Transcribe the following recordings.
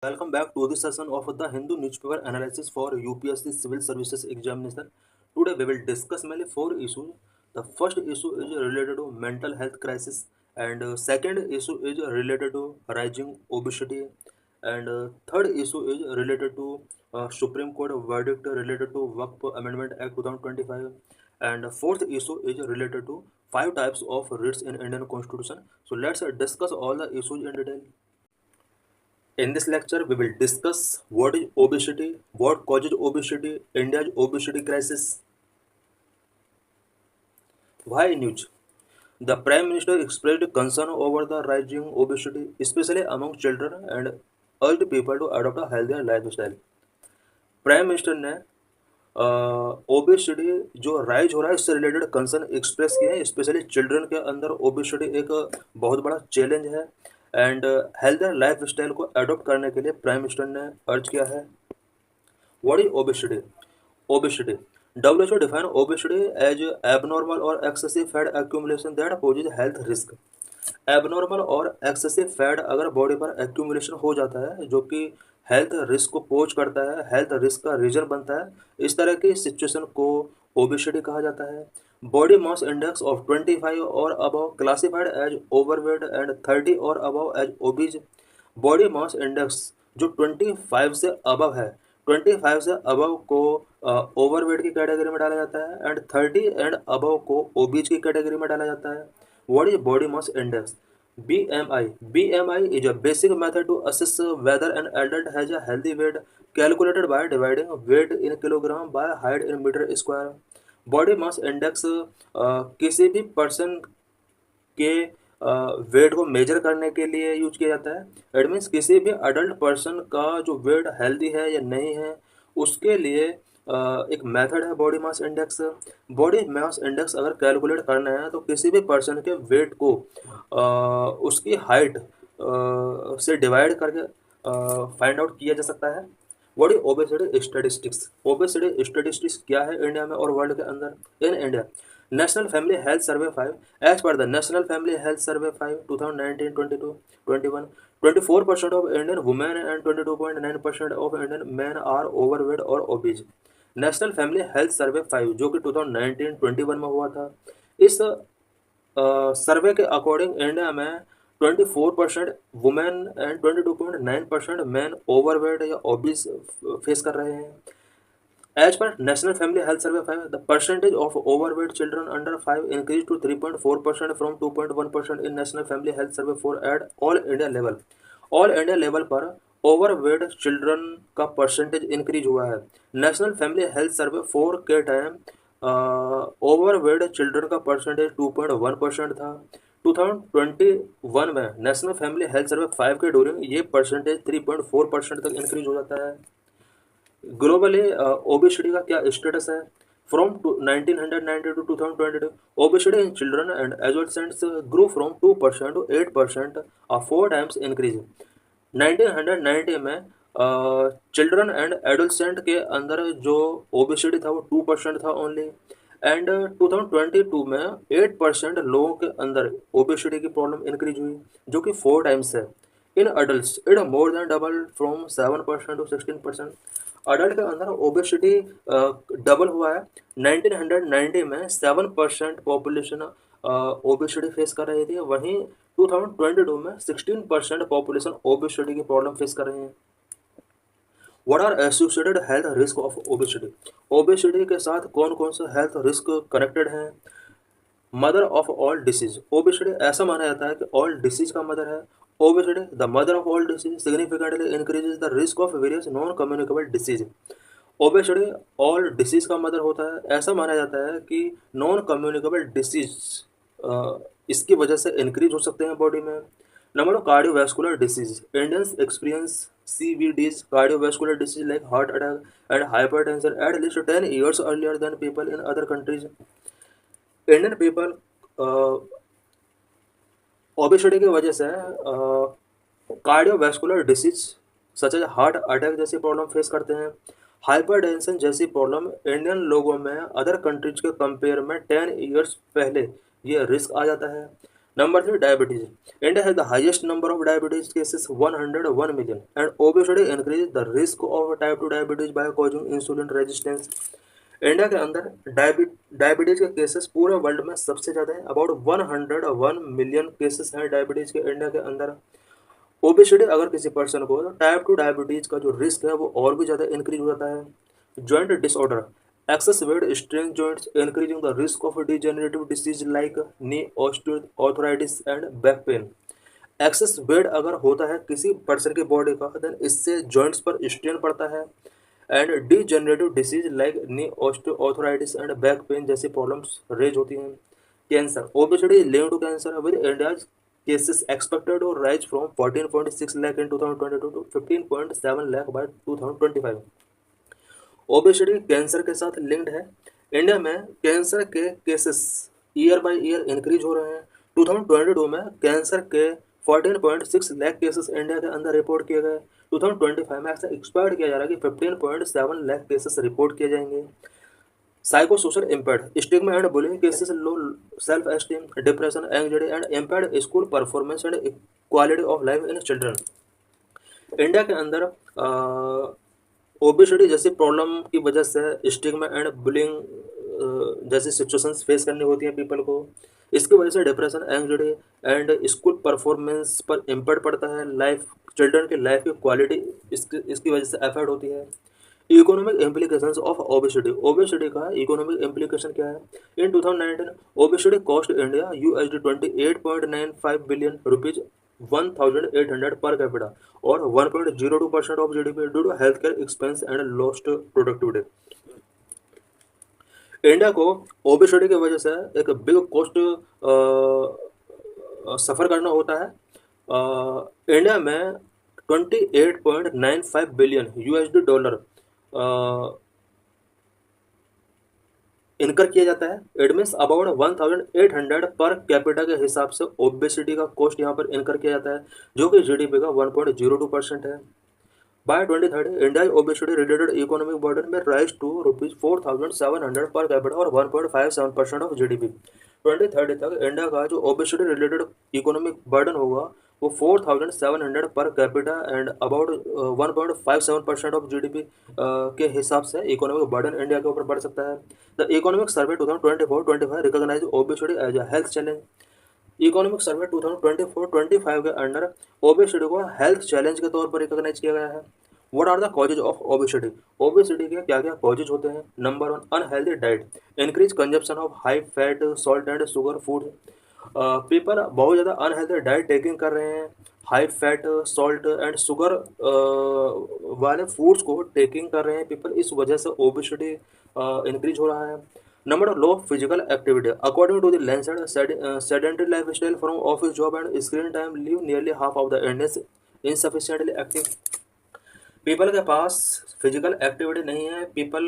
Welcome back to this session of the Hindu newspaper analysis for UPSC Civil Services Examination. Today we will discuss mainly four issues. The first issue is related to mental health crisis, and second issue is related to rising obesity, and third issue is related to Supreme Court verdict related to Waqf Amendment Act 2025, and fourth issue is related to five types of writs in Indian Constitution. So let's discuss all the issues in detail. In this lecture, we will discuss what is obesity, what causes obesity, India's obesity crisis. Why news? The Prime Minister expressed concern over the rising obesity, especially among children, and urged people to adopt a healthier lifestyle. Prime minister ने obesity जो rise हो रहा है इससे related concern express किए हैं, specially children के अंदर ओबेसिटी एक बहुत बड़ा चैलेंज है एंड हेल्थ लाइफ स्टाइल को अडॉप्ट करने के लिए प्राइम मिनिस्टर ने अर्ज किया है. What is obesity? Obesity WHO define obesity as abnormal or excessive fat accumulation that poses health risk. Abnormal और एक्सेसिव फैट अगर बॉडी पर एक्यूमुलेशन हो जाता है जो कि हेल्थ रिस्क को पोज करता है, हेल्थ रिस्क का रीजन बनता है, इस तरह की सिचुएशन को ओबेसिटी कहा जाता है. Body mass index of 25 or above classified as overweight and 30 or above as obese. Body mass index जो 25 से अबव है, 25 से अबव को ओवरवेट की कैटेगरी में डाला जाता है एंड 30 एंड अबव को ओबीज की कैटेगरी में डाला जाता है. What is body mass index? BMI. BMI is a basic method to assess whether an adult has a healthy weight, calculated by dividing weight in kilogram by height in meter square. Body mass index किसी भी person के wait को major करने के लिए use किया जाता है. इट मीन्स किसी भी अडल्ट पर्सन का जो वेट हेल्दी है या नहीं है उसके लिए एक मेथड है body mass index. Body mass index अगर कैलकुलेट करना है तो किसी भी पर्सन के वेट को उसकी हाइट से डिवाइड करके फाइंड आउट किया जा सकता है. What is obesity statistics? Obesity statistics क्या है इंडिया में और वर्ल्ड के अंदर? In India National Family Health Survey 5 as per the National Family Health Survey 5 2019-22-21 24% of Indian women and 22.9% of Indian men are overweight or obese. National Family Health Survey 5 जो कि 2019-21 में हुआ था, इस सर्वे के अकॉर्डिंग इंडिया में 24% वुमेन एंड 22.9% मैन ओवरवेट या obese face कर रहे हैं. As per National Family Health Survey 5, the percentage of overweight children under 5 increased to 3.4% from 2.1% in National Family Health Survey 4 at all India level. All India level पर overweight children का percentage increase हुआ है. National Family Health सर्वे 4 के time overweight children का percentage 2.1% था. 2021 में national Family Health Survey 5 के during ये परसेंटेज 3.4% तक इंक्रीज हो जाता है. ग्लोबली ओबेसिटी का क्या स्टेटस है? From 1990 to 2022 obesity in children and adolescents grow from 2% to 8%, a 4 times increase. 1990 में चिल्ड्रन एंड एडोलसेंट के अंदर जो ओबेसिटी था वो 2% था ओनली, एंड 2022 में 8% लोगों के अंदर ओबेसिटी की प्रॉब्लम इंक्रीज हुई जो कि 4 टाइम्स है. In adult it more than double from 7% to 16%. Adult के अंदर ओबेसिटी डबल हुआ है. 1990 में 7% पॉपुलेशन ओबेसिटी फेस कर रही थी, वहीं 2022 में 16% पॉपुलेशन ओबेसिटी की प्रॉब्लम फेस कर रहे हैं. What are associated health risk of obesity? Obesity के साथ कौन कौन से हेल्थ रिस्क कनेक्टेड हैं? Mother of all disease. Obesity ऐसा माना जाता है कि ऑल डिसीज का मदर है. Obesity the mother of all disease significantly increases the risk of various non communicable disease. Obesity all disease का मदर होता है. ऐसा माना जाता है कि नॉन कम्युनिकेबल डिसीज इसकी वजह से इंक्रीज हो सकते हैं बॉडी में. Number of cardiovascular disease. Indians experience CVDs, cardiovascular disease like heart attack and hypertension at least 10 years earlier than people in other countries. Indian people obesity की वजह से cardiovascular disease such as heart attack जैसी problem face करते हैं. Hypertension जैसी problem Indian लोगों में other countries के कंपेयर में 10 ईयर्स पहले ये रिस्क आ जाता है. Number 3, diabetes. India has the highest number of diabetes cases, 101 million, and obesity increases the risk of type 2 diabetes by causing insulin resistance. India के अंदर डायबिटीज के केसेस पूरे वर्ल्ड में सबसे ज़्यादा है, अबाउट 101 मिलियन केसेस हैं डायबिटीज के इंडिया के अंदर। ओबेसिटी अगर किसी पर्सन को, तो टाइप 2 डायबिटीज का जो रिस्क है वो और भी ज़्यादा इंक्रीज हो जाता है। Joint disorder, access wait strain joints increasing the risk of degenerative disease like knee osteoarthritis and back pen. Access wait अगर होता है किसी पर्सन की बॉडी का, देन इससे जॉइंट्स पर स्ट्रेन पड़ता है and degenerative disease like knee osteoarthritis and back pain जैसी प्रॉब्लम्स रेज होती हैं। Cancer, obesity is linked to cancer with India's cases expected to rise from 14.6 lakh in 2022 to 15.7 lakh by 2025। Obesity cancer के साथ linked है। India में cancer के cases year by year increase हो रहे हैं। 2022 में कैंसर के 14.6 लाख केसेस इंडिया के अंदर रिपोर्ट किए गए। 2025 में ऐसा एक्सपेक्ट किया जा रहा है कि 15.7 लाख केसेस रिपोर्ट किए जाएंगे। Psycho social impact, stigma and bullying cases, low self esteem, depression, anxiety and impact school performance and quality of life in children. India के अंदर ओबेसिटी जैसी प्रॉब्लम की वजह से स्टिग्मा एंड बुलिंग जैसी सिचुएशंस फेस करनी होती हैं पीपल को। इसकी वजह से depression, anxiety and school performance पर इम्पैक्ट पड़ता है। लाइफ, चिल्ड्रन की लाइफ की क्वालिटी इसकी वजह से अफेक्ट होती है। Economic implications of obesity, obesity का इकोनॉमिक इम्प्लीकेशन क्या है? In 2019 obesity cost India USD 28.95 billion rupees 1800 per capita और 1.02% of GDP due to health care expense and lost productivity. India को ओबेसिटी की वजह से एक बिग कॉस्ट सफ़र करना होता है। इंडिया में 28.95 बिलियन USD इनकर किया जाता है। It means about 1800 per capita के हिसाब से ओबेसिटी का कॉस्ट यहाँ पर इनकर किया जाता है, जो कि GDP का 1.02% है। By 2030 India obesity related economic burden में राइज टू ₹4700 पर कैपिटा और 1.57% ऑफ GDP। 2030 तक इंडिया का जो ओबेसिटी रिलेटेड इकोनॉमिक बर्डन होगा वो 4700 per capita and about 1.57% of GDP के हिसाब से इकोनॉमिक बर्डन इंडिया के ऊपर बढ़ सकता है। The economic survey 2024-25 recognise obesity as a health challenge. Economic survey 2024-25 के अंडर ओबेसिटी को हेल्थ चैलेंज के तौर पर रिकॉग्नाइज किया गया है। What are the causes of obesity? Obesity के क्या क्या कॉजेज होते हैं? Number 1, unhealthy diet, increase consumption of high fat, salt and sugar food. People बहुत ज़्यादा अनहेल्दी डाइट टेकिंग कर रहे हैं, high fat, salt and sugar वाले फूड्स को टेकिंग कर रहे हैं पीपल, इस वजह से ओबेसिटी इंक्रीज हो रहा है। Number 2, low physical activity, according to the Lancet sedentary lifestyle from office job and screen time leave nearly half of the Indians insufficiently active. People के पास फिजिकल एक्टिविटी नहीं है, पीपल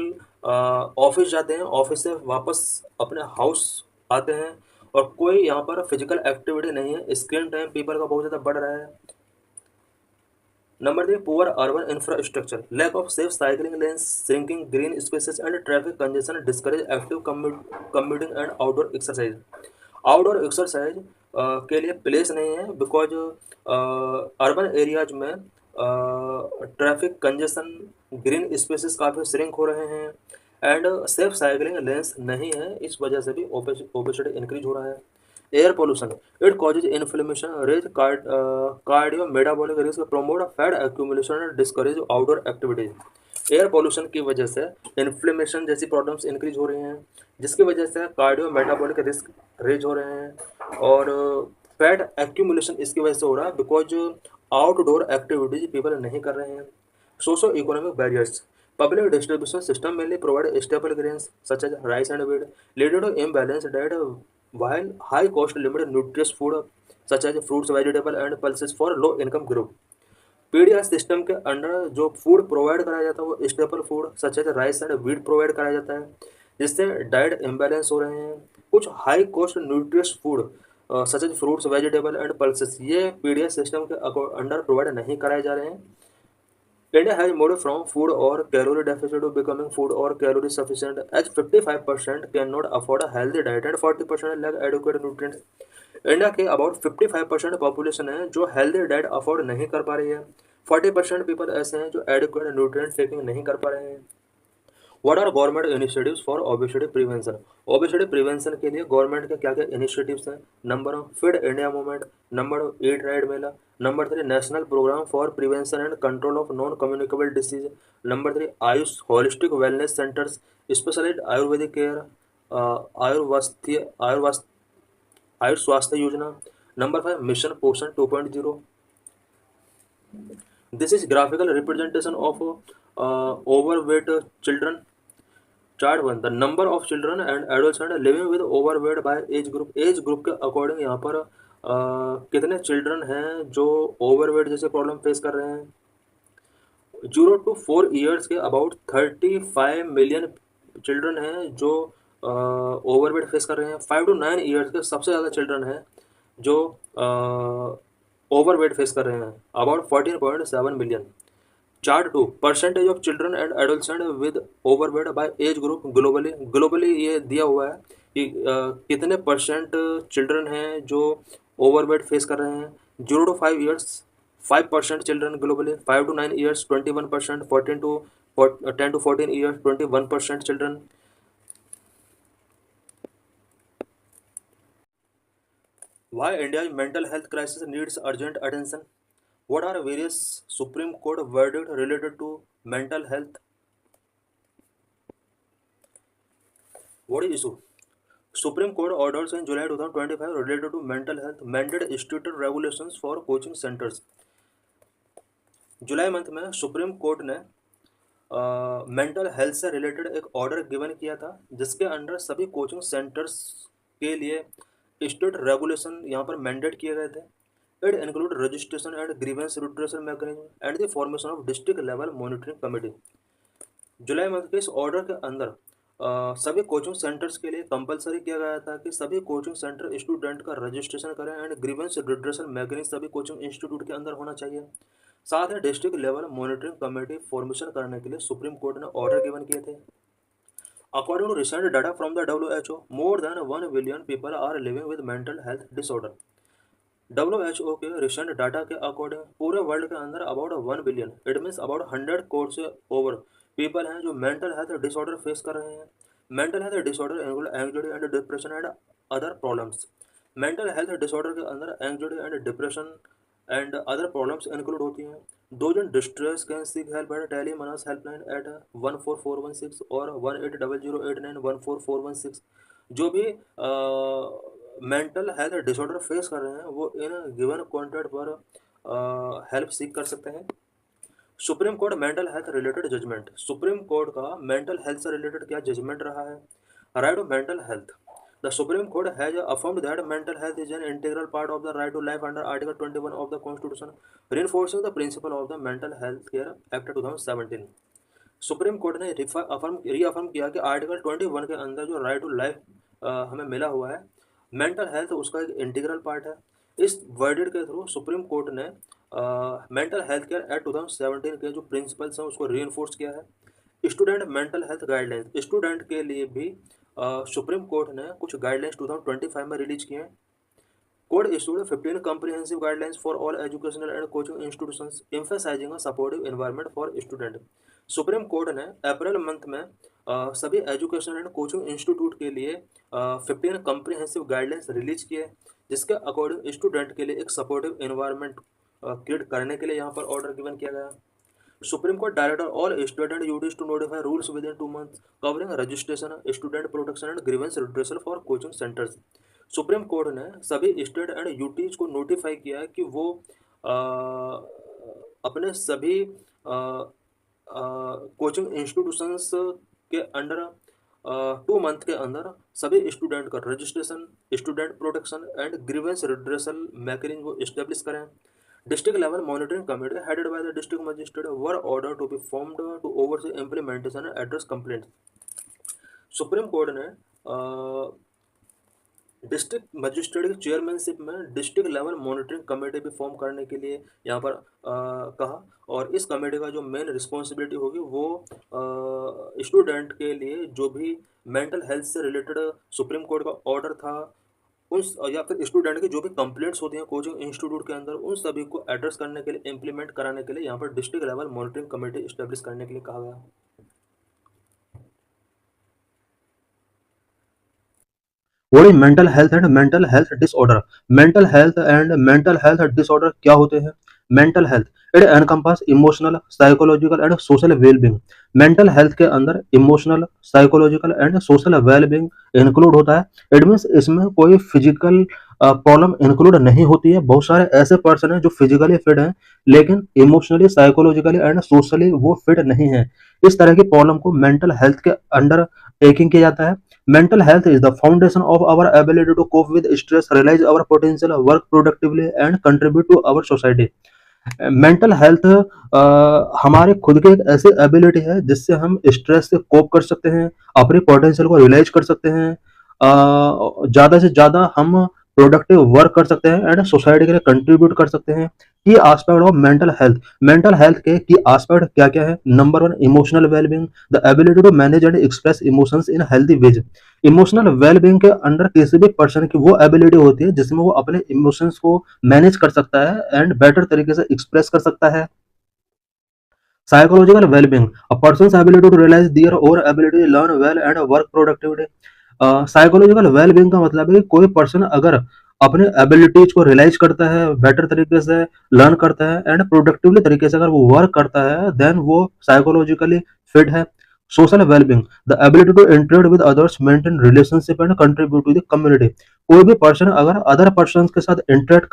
ऑफिस जाते हैं, office से वापस अपने house आते हैं और कोई यहाँ पर फिजिकल एक्टिविटी नहीं है, स्क्रीन टाइम पीपल का बहुत ज़्यादा बढ़ रहा है। Number 3, poor urban infrastructure, lack of safe cycling lanes, shrinking green spaces and traffic congestion discourage active commuting and outdoor exercise. Outdoor exercise के लिए प्लेस नहीं है बिकॉज अर्बन एरियाज में ट्रैफिक कंजेशन, ग्रीन स्पेसेस काफ़ी shrink हो रहे हैं and safe cycling lens नहीं है, इस वजह से भी ओबेसिटी इंक्रीज हो रहा है। Air pollution, it causes inflammation, raise cardio metabolic risk, promote fat accumulation and discourage outdoor activities. Air pollution की वजह से इन्फ्लेमेशन जैसी प्रॉब्लम्स इंक्रीज हो रही हैं, जिसकी वजह से कार्डियो मेटाबॉलिक रिस्क रेज हो रहे हैं और फैट एक्यूमुलेशन इसकी वजह से हो रहा है बिकॉज आउटडोर एक्टिविटीज पीपल नहीं कर रहे हैं। Socio economic barriers, public distribution system mainly provide staple grains such as rice and wheat, leading to imbalanced diet, while high cost limited nutritious food such as fruits, vegetable and pulses for low income group। PDR system के under जो food provide कराया जाता है वो staple food such as rice and wheat provide कराया जाता है, जिससे डाइट इम्बैलेंस हो रहे हैं। कुछ high cost nutritious food such as fruits, vegetable and pulses ये पीडीआर सिस्टम के अंडर प्रोवाइड नहीं कराए जा रहे हैं। India has moved from food or calorie deficit to becoming food or calorie sufficient, as 55% cannot afford a healthy diet and 40% lack adequate nutrients. India के about 55% population है जो healthy diet afford नहीं कर पा रही है। 40% पीपल ऐसे हैं जो एडिक्वेट न्यूट्रिएंट टेकिंग नहीं कर पा रहे हैं। What are government initiatives for obesity prevention? Obesity prevention के लिए गवर्नमेंट के क्या क्या इनिशिएटिव्स हैं? Number 1 feed India movement, number 2 eat right mela, number 3 national programme for prevention and control of non communicable disease, number 3 Ayush holistic wellness centres, specialised Ayurvedic care, आयुर्वास्थ Ayush Swasthya Yojana, number 5 mission Poshan 2.0। This is graphical representation of overweight children. Chart 1 the number of children and adolescent living with overweight by age group. Age group के according यहाँ पर कितने children हैं जो overweight जैसे problem face कर रहे हैं। 0 to 4 years के अबाउट 35 मिलियन चिल्ड्रन हैं जो ओवरवेट फेस कर रहे हैं। 5 to 9 years के सबसे ज़्यादा चिल्ड्रन हैं जो ओवरवेट फेस कर रहे हैं, about 14.7 million. Chart 2 percentage of children and adolescent with overweight by age group globally. Globally ये दिया हुआ है कि कितने परसेंट चिल्ड्रन हैं जो ओवरवेट फेस कर रहे हैं। 0 to 5 years 5% children globally, 5 to 9 years 21%, 10 to 14 years 21% children. Why India's mental health crisis needs urgent attention? What are various Supreme Court verdicts related to mental health? What is issue? Supreme Court orders in July 2025 related to mental health mandated stricter regulations for coaching centers. July month में supreme court ने mental health से related एक order given किया था जिसके under सभी coaching centres के लिए स्ट्रिक्ट रेगुलेशन यहाँ पर मैंडेट किए गए थे। It include registration and grievance redressal mechanism and the formation of district level monitoring committee. July month के इस ऑर्डर के अंदर सभी कोचिंग सेंटर्स के लिए कंपलसरी किया गया था कि सभी कोचिंग सेंटर स्टूडेंट का रजिस्ट्रेशन करें एंड ग्रीवेंस रिड्रेसल मैकेनिज्म सभी कोचिंग इंस्टीट्यूट के अंदर होना चाहिए। साथ ही district level monitoring committee formation करने के लिए सुप्रीम कोर्ट ने ऑर्डर गिवन किए थे। According to recent data from the WHO, more than 1 billion people are living with mental health disorder. WHO के रिसेंट डाटा के अकॉर्डिंग पूरे वर्ल्ड के अंदर about 1 billion, it means about 100 crore से over people हैं जो मेंटल हेल्थ डिसऑर्डर फेस कर रहे हैं। Mental health disorder include anxiety and depression and other problems. Mental health disorder के अंदर anxiety and depression and other problems include होती हैं। Those in distress can seek help at Teleman's helpline at 14416 और 180089 14416। जो भी मेंटल हेल्थ डिसऑर्डर फेस कर रहे हैं वो इन गिवन कॉन्टैक्ट पर हेल्प सीख कर सकते हैं। Supreme Court mental health related judgement. Supreme Court का मेंटल हेल्थ से रिलेटेड क्या जजमेंट रहा है? Right to mental health. The Supreme Court has affirmed that mental health is an integral part of the right to life under Article 21 of the Constitution, reinforcing the principle of the Mental Health Care Act 2017। Supreme court ने reaffirm किया कि article 21 के अंदर जो right to life हमें मिला हुआ है, मेंटल हेल्थ उसका एक इंटीग्रल पार्ट है। इस वर्डिट के थ्रू सुप्रीम कोर्ट ने मेंटल हेल्थ केयर एक्ट 2017 के जो प्रिंसिपल्स हैं उसको रीइंफोर्स किया है। Student mental health guidelines, student के लिए भी सुप्रीम कोर्ट ने कुछ गाइडलाइंस 2025 में रिलीज किए हैं। Court issued 15 comprehensive guidelines for all educational and coaching institutions emphasizing a supportive environment for student। Supreme court ने अप्रैल मंथ में सभी एजुकेशनल एंड कोचिंग इंस्टीट्यूट के लिए 15 comprehensive guidelines रिलीज किए जिसके अकॉर्डिंग स्टूडेंट के लिए एक सपोर्टिव एनवायरनमेंट क्रिएट करने के लिए यहाँ पर ऑर्डर गिवन किया गया। Supreme Court directed all state and UTs to notify rules within 2 months covering registration, student protection and grievance redressal for coaching centers। Supreme court ने सभी स्टेट एंड यूटीज को नोटिफाई किया कि वो अपने सभी कोचिंग इंस्टीट्यूशंस के अंडर 2 मंथ के अंदर सभी स्टूडेंट का registration, student protection and grievance redressal mechanism को इस्टेब्लिश करें। District level monitoring committee headed by the district magistrate were ordered to be formed to oversee implementation and address complaints। Supreme court ने district magistrate की chairmanship में district level monitoring committee भी form करने के लिए यहाँ पर कहा। और इस कमेटी का जो मेन रिस्पॉन्सिबिलिटी होगी वो स्टूडेंट के लिए जो भी मेंटल हेल्थ से रिलेटेड सुप्रीम कोर्ट का ऑर्डर था उस या फिर स्टूडेंट की जो भी कंप्लेंट्स होती हैं कोचिंग इंस्टीट्यूट के अंदर उन सभी को एड्रेस करने के लिए इम्प्लीमेंट कराने के लिए यहाँ पर district level monitoring committee establish करने के लिए कहा गया। What is mental health and mental health disorder? Mental health and mental health disorder क्या होते हैं? Mental health it encompass emotional psychological and social wellbeing. Mental health के अंदर emotional psychological and social wellbeing include होता है। It means इसमें कोई physical problem include नहीं होती है। बहुत सारे ऐसे पर्सन हैं जो फिजिकली फिट हैं लेकिन इमोशनली साइकोलॉजिकली एंड सोशली वो फिट नहीं है। इस तरह की प्रॉब्लम को मेंटल हेल्थ के अंडर टेकिंग किया जाता है। Mental health is the foundation of our ability to cope with stress, realize our potential, work productively, and contribute to our society. Mental health हमारे खुद के एक ऐसी एबिलिटी है जिससे हम स्ट्रेस से कोप कर सकते हैं, अपने पोटेंशियल को रियलाइज कर सकते हैं, ज़्यादा से ज़्यादा हम प्रोडक्टिव वर्क कर सकते हैं एंड सोसाइटी के लिए कंट्रीब्यूट कर सकते हैं। की एस्पेक्ट ऑफ मेंटल हेल्थ के की एस्पेक्ट क्या क्या है? Number one, emotional wellbeing, the ability to manage and express emotions in healthy ways. Emotional wellbeing के अंडर किसी भी पर्सन की वो एबिलिटी होती है जिसमें वो अपने इमोशंस को मैनेज कर सकता है एंड बेटर तरीके से एक्सप्रेस कर सकता है। Psychological wellbeing, a person's ability to realise their own ability learn well and work productivity. Psychological wellbeing का मतलब है कि कोई पर्सन अगर अपने एबिलिटीज को रियलाइज करता है, बेटर तरीके से लर्न करता है एंड प्रोडक्टिवली तरीके से अगर वो वर्क करता है देन वो साइकोलॉजिकली फिट है। Social wellbeing, the ability to interact with others, maintain relationship and contribute to the community. कोई भी पर्सन अगर अदर पर्सन के साथ इंटरेक्ट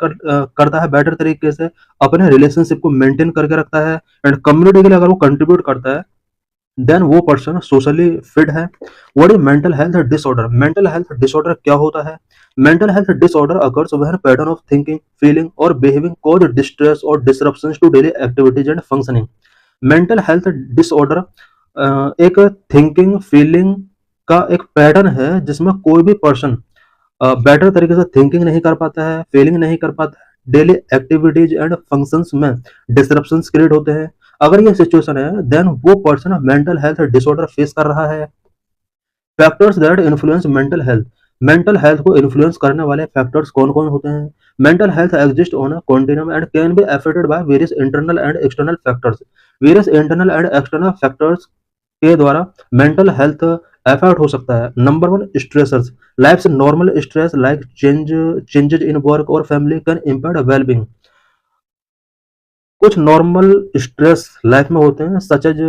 करता है बेटर तरीके से, अपने रिलेशनशिप को मेंटेन करके रखता है एंड कम्युनिटी के लिए अगर वो कंट्रीब्यूट करता है देन वो पर्सन सोशली फिट है। What is mental health disorder? Mental health disorder क्या होता है? Mental health disorder occurs when pattern of thinking, feeling और बिहेविंग कॉज डिस्ट्रेस और disruptions to daily activities and functioning. Mental health disorder एक thinking feeling का एक pattern है जिसमें कोई भी पर्सन बेटर तरीके से थिंकिंग नहीं कर पाता है, फीलिंग नहीं कर पाता है, डेली एक्टिविटीज एंड फंक्शंस में डिसरप्शंस क्रिएट होते हैं। अगर ये सिचुएशन है देन वो person mental health disorder face कर रहा है। Factors that influence mental health को इन्फ्लुएंस करने वाले फैक्टर्स कौन कौन होते हैं? Mental health exist on a continuum and can be affected by various internal and external factors. Various internal and external factors के द्वारा मेंटल हेल्थ अफेक्ट हो सकता है। Number one, stressors. Life normal stress like changes in work और family can impact wellbeing. कुछ normal stress life में होते हैं सच एज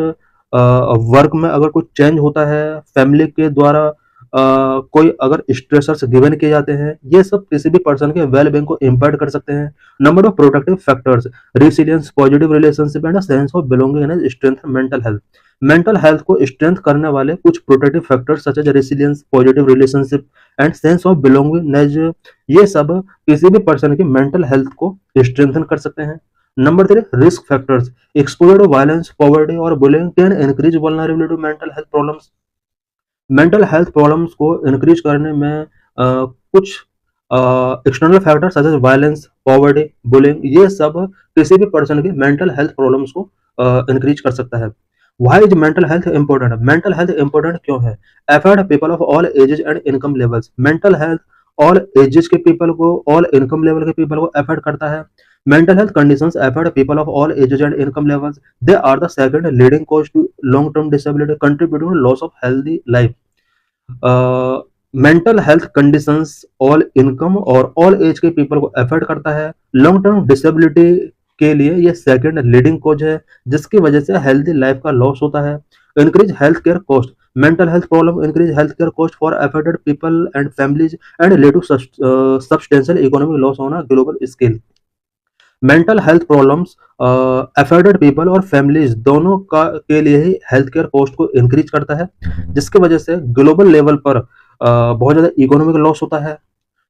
वर्क में अगर कुछ चेंज होता है, फैमिली के द्वारा कोई अगर स्ट्रेसर्स गिवन किए जाते हैं, ये सब किसी भी पर्सन के वेलबींग को इम्पैक्ट कर सकते हैं। Number of protective factors, resilience, positive relationship and sense of belonging and strength mental health. Mental health को स्ट्रेंथ करने वाले कुछ protective factors such as resilience, positive relationship and sense of belonging, ये सब किसी भी पर्सन की मेंटल हेल्थ को स्ट्रेंथन कर सकते हैं। Number three, risk factors. Exposure to violence, poverty और bullying can increase vulnerability to mental health problems. Mental health problems को इंक्रीज करने में कुछ external factors such as violence, poverty, bullying, ये सब किसी भी पर्सन की मेंटल हेल्थ प्रॉब्लम्स को इंक्रीज कर सकता है। Why is mental health important? Mental health important क्यों है? Affect people of all ages and income levels. Mental health all ages के पीपल को, ऑल इनकम लेवल के पीपल को अफेक्ट करता है। Mental health conditions affect people of all ages and income levels. They are the second leading cause to long term disability contributing to loss of healthy life. Mental health conditions all income और all age के people को affect करता है। Long term disability के लिए ये second leading cause है जिसकी वजह से हेल्दी लाइफ का लॉस होता है। Increase health care cost. Mental health problem increase health care cost for affected people and families and lead to substantial economic loss on a global scale. Mental health problems affected people और families दोनों का के लिए ही health care cost को increase करता है जिसकी वजह से ग्लोबल लेवल पर बहुत ज्यादा इकोनॉमिक लॉस होता है।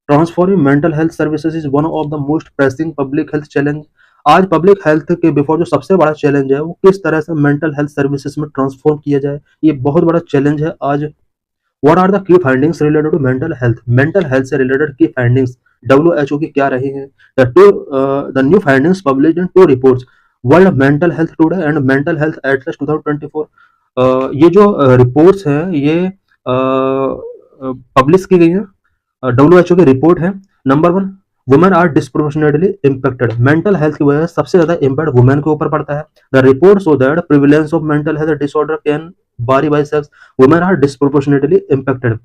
Transforming mental health services is one of the most pressing public health challenge. आज पब्लिक हेल्थ के बिफोर जो सबसे बड़ा चैलेंज है वो किस तरह से मेंटल हेल्थ सर्विसेज में ट्रांसफॉर्म किया जाए, ये बहुत बड़ा चैलेंज है आज। What are the key findings related to mental health? Mental health से रिलेटेड की फाइंडिंग्स WHO की क्या रही है? The new findings published in to reports, world mental health today and mental health Atlas 2024। ये जो reports हैं ये publish की गई हैं, WHO की रिपोर्ट है। Number one, women are disproportionately impacted. Mental health की वजह से सबसे ज्यादा इम्पैक्ट वुमेन के ऊपर पड़ता है। The report show that prevalence of mental health disorder can vary by sex, women are disproportionately impacted.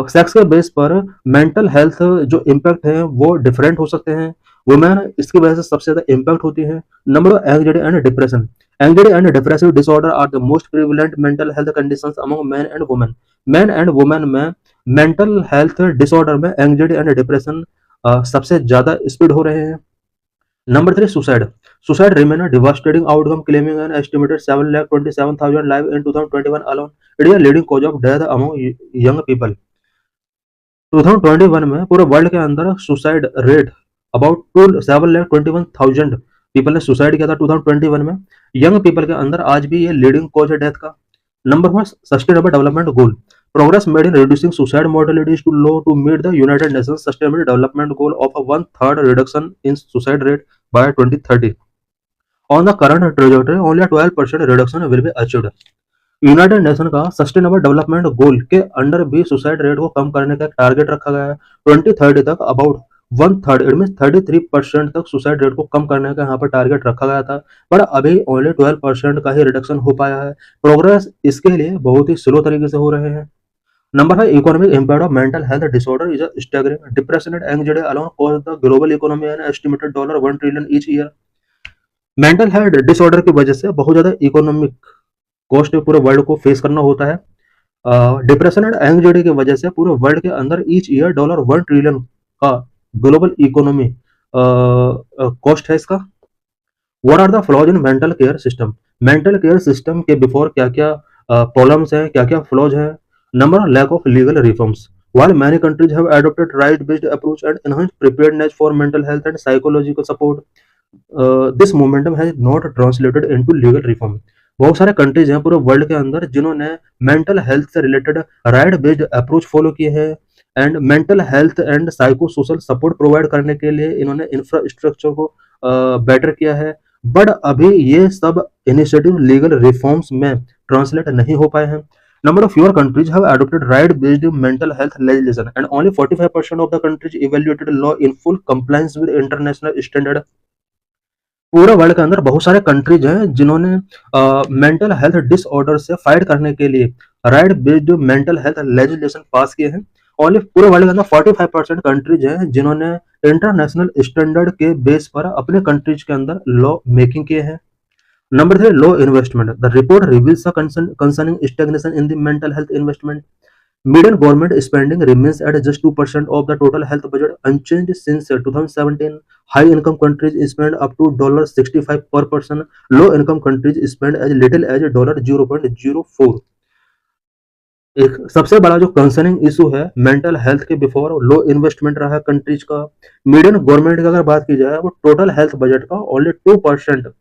Sex के बेस पर मेंटल हेल्थ जो इम्पैक्ट है वो डिफरेंट हो सकते हैं। वुमेन इसकी वजह से सबसे ज्यादा इम्पैक्ट होती है। Number anxiety and depression, anxiety and depressive disorder are the most prevalent mental health conditions among men and women. Men and women में मेंटल हेल्थ डिसऑर्डर में एंग्जाइटी एंड डिप्रेशन सबसे ज्यादा स्प्रेड हो रहे हैं। Number three, suicide. Suicide remain a devastating outcome, claiming an estimated 7,27,000 live in 2021 alone. It is leading cause of death among young people. 2021 में पूरे world के अंदर सुसाइड रेट अबाउट 7,21,000 पीपल ने सुसाइड किया था 2021 में। यंग पीपल के अंदर आज भी ये लीडिंग कॉज है डेथ का। Number one, sustainable development goal. Progress made in reducing suicide mortality is too low to meet the United Nations Sustainable Development Goal of a one-third reduction in suicide rate by 2030. On the current trajectory, only a 12% reduction will be achieved. United nation का sustainable development goal के under भी suicide rate को कम करने का एक target रखा गया है। 2030 तक about one third, it mean 33% तक सुसाइड रेट को कम करने का यहाँ पर टारगेट रखा गया था, पर अभी ओनली 12% का ही रिडक्शन हो पाया है। प्रोग्रेस इसके लिए बहुत ही स्लो तरीके से हो रहे हैं। Number five, economic impact of mental health disorder is a staggering. Depression and anxiety alone cause the global economy an estimated $1 trillion each year. Mental health disorder की वजह से बहुत ज्यादा इकोनॉमिक कॉस्ट पूरे वर्ल्ड को फेस करना होता है। डिप्रेशन एंड एंग्जाइटी की वजह से पूरे वर्ल्ड के अंदर ईच ईयर $1 ट्रिलियन का ग्लोबल इकोनॉमी कॉस्ट है इसका। What are the flaws in mental care system? Mental care system के बिफोर क्या क्या प्रॉब्लम्स हैं, क्या क्या फ्लॉज हैं? Number, lack of legal reforms. While many countries have adopted right-based approach and enhanced preparedness for mental health and psychological support, this momentum has not translated into legal reform. बहुत सारे countries हैं पूरे world के अंदर जिन्होंने mental health से related right based approach follow किए हैं and mental health and psycho social support provide करने के लिए इन्होंने इंफ्रास्ट्रक्चर को बेटर किया है, बट अभी ये सब इनिशिएटिव लीगल रिफॉर्म्स में ट्रांसलेट नहीं हो पाए हैं। Number of fewer countries have adopted right-based mental health legislation, and only 45% of the countries evaluated law in full compliance with international standard. पूरे वर्ल्ड के अंदर बहुत सारे कंट्रीज हैं जिन्होंने मेंटल हेल्थ डिसऑर्डर से फाइट करने के लिए right based mental health legislation pass किए हैं। ओनली पूरे वर्ल्ड के अंदर 45% कंट्रीज हैं जिन्होंने इंटरनेशनल स्टैंडर्ड के बेस पर अपने कंट्रीज के अंदर लॉ मेकिंग किए हैं। Number three, low investment. The report reveals a concerning stagnation in the mental health investment. Median government spending remains at just 2% of the total health budget, unchanged since 2017. High income countries spend up to $65 per person. Low income countries spend as little as $0.04. एक सबसे बड़ा जो concerning issue है mental health के before लो investment रहा है countries का। Median government की अगर बात की जाए वो टोटल हेल्थ बजट का ओनली 2%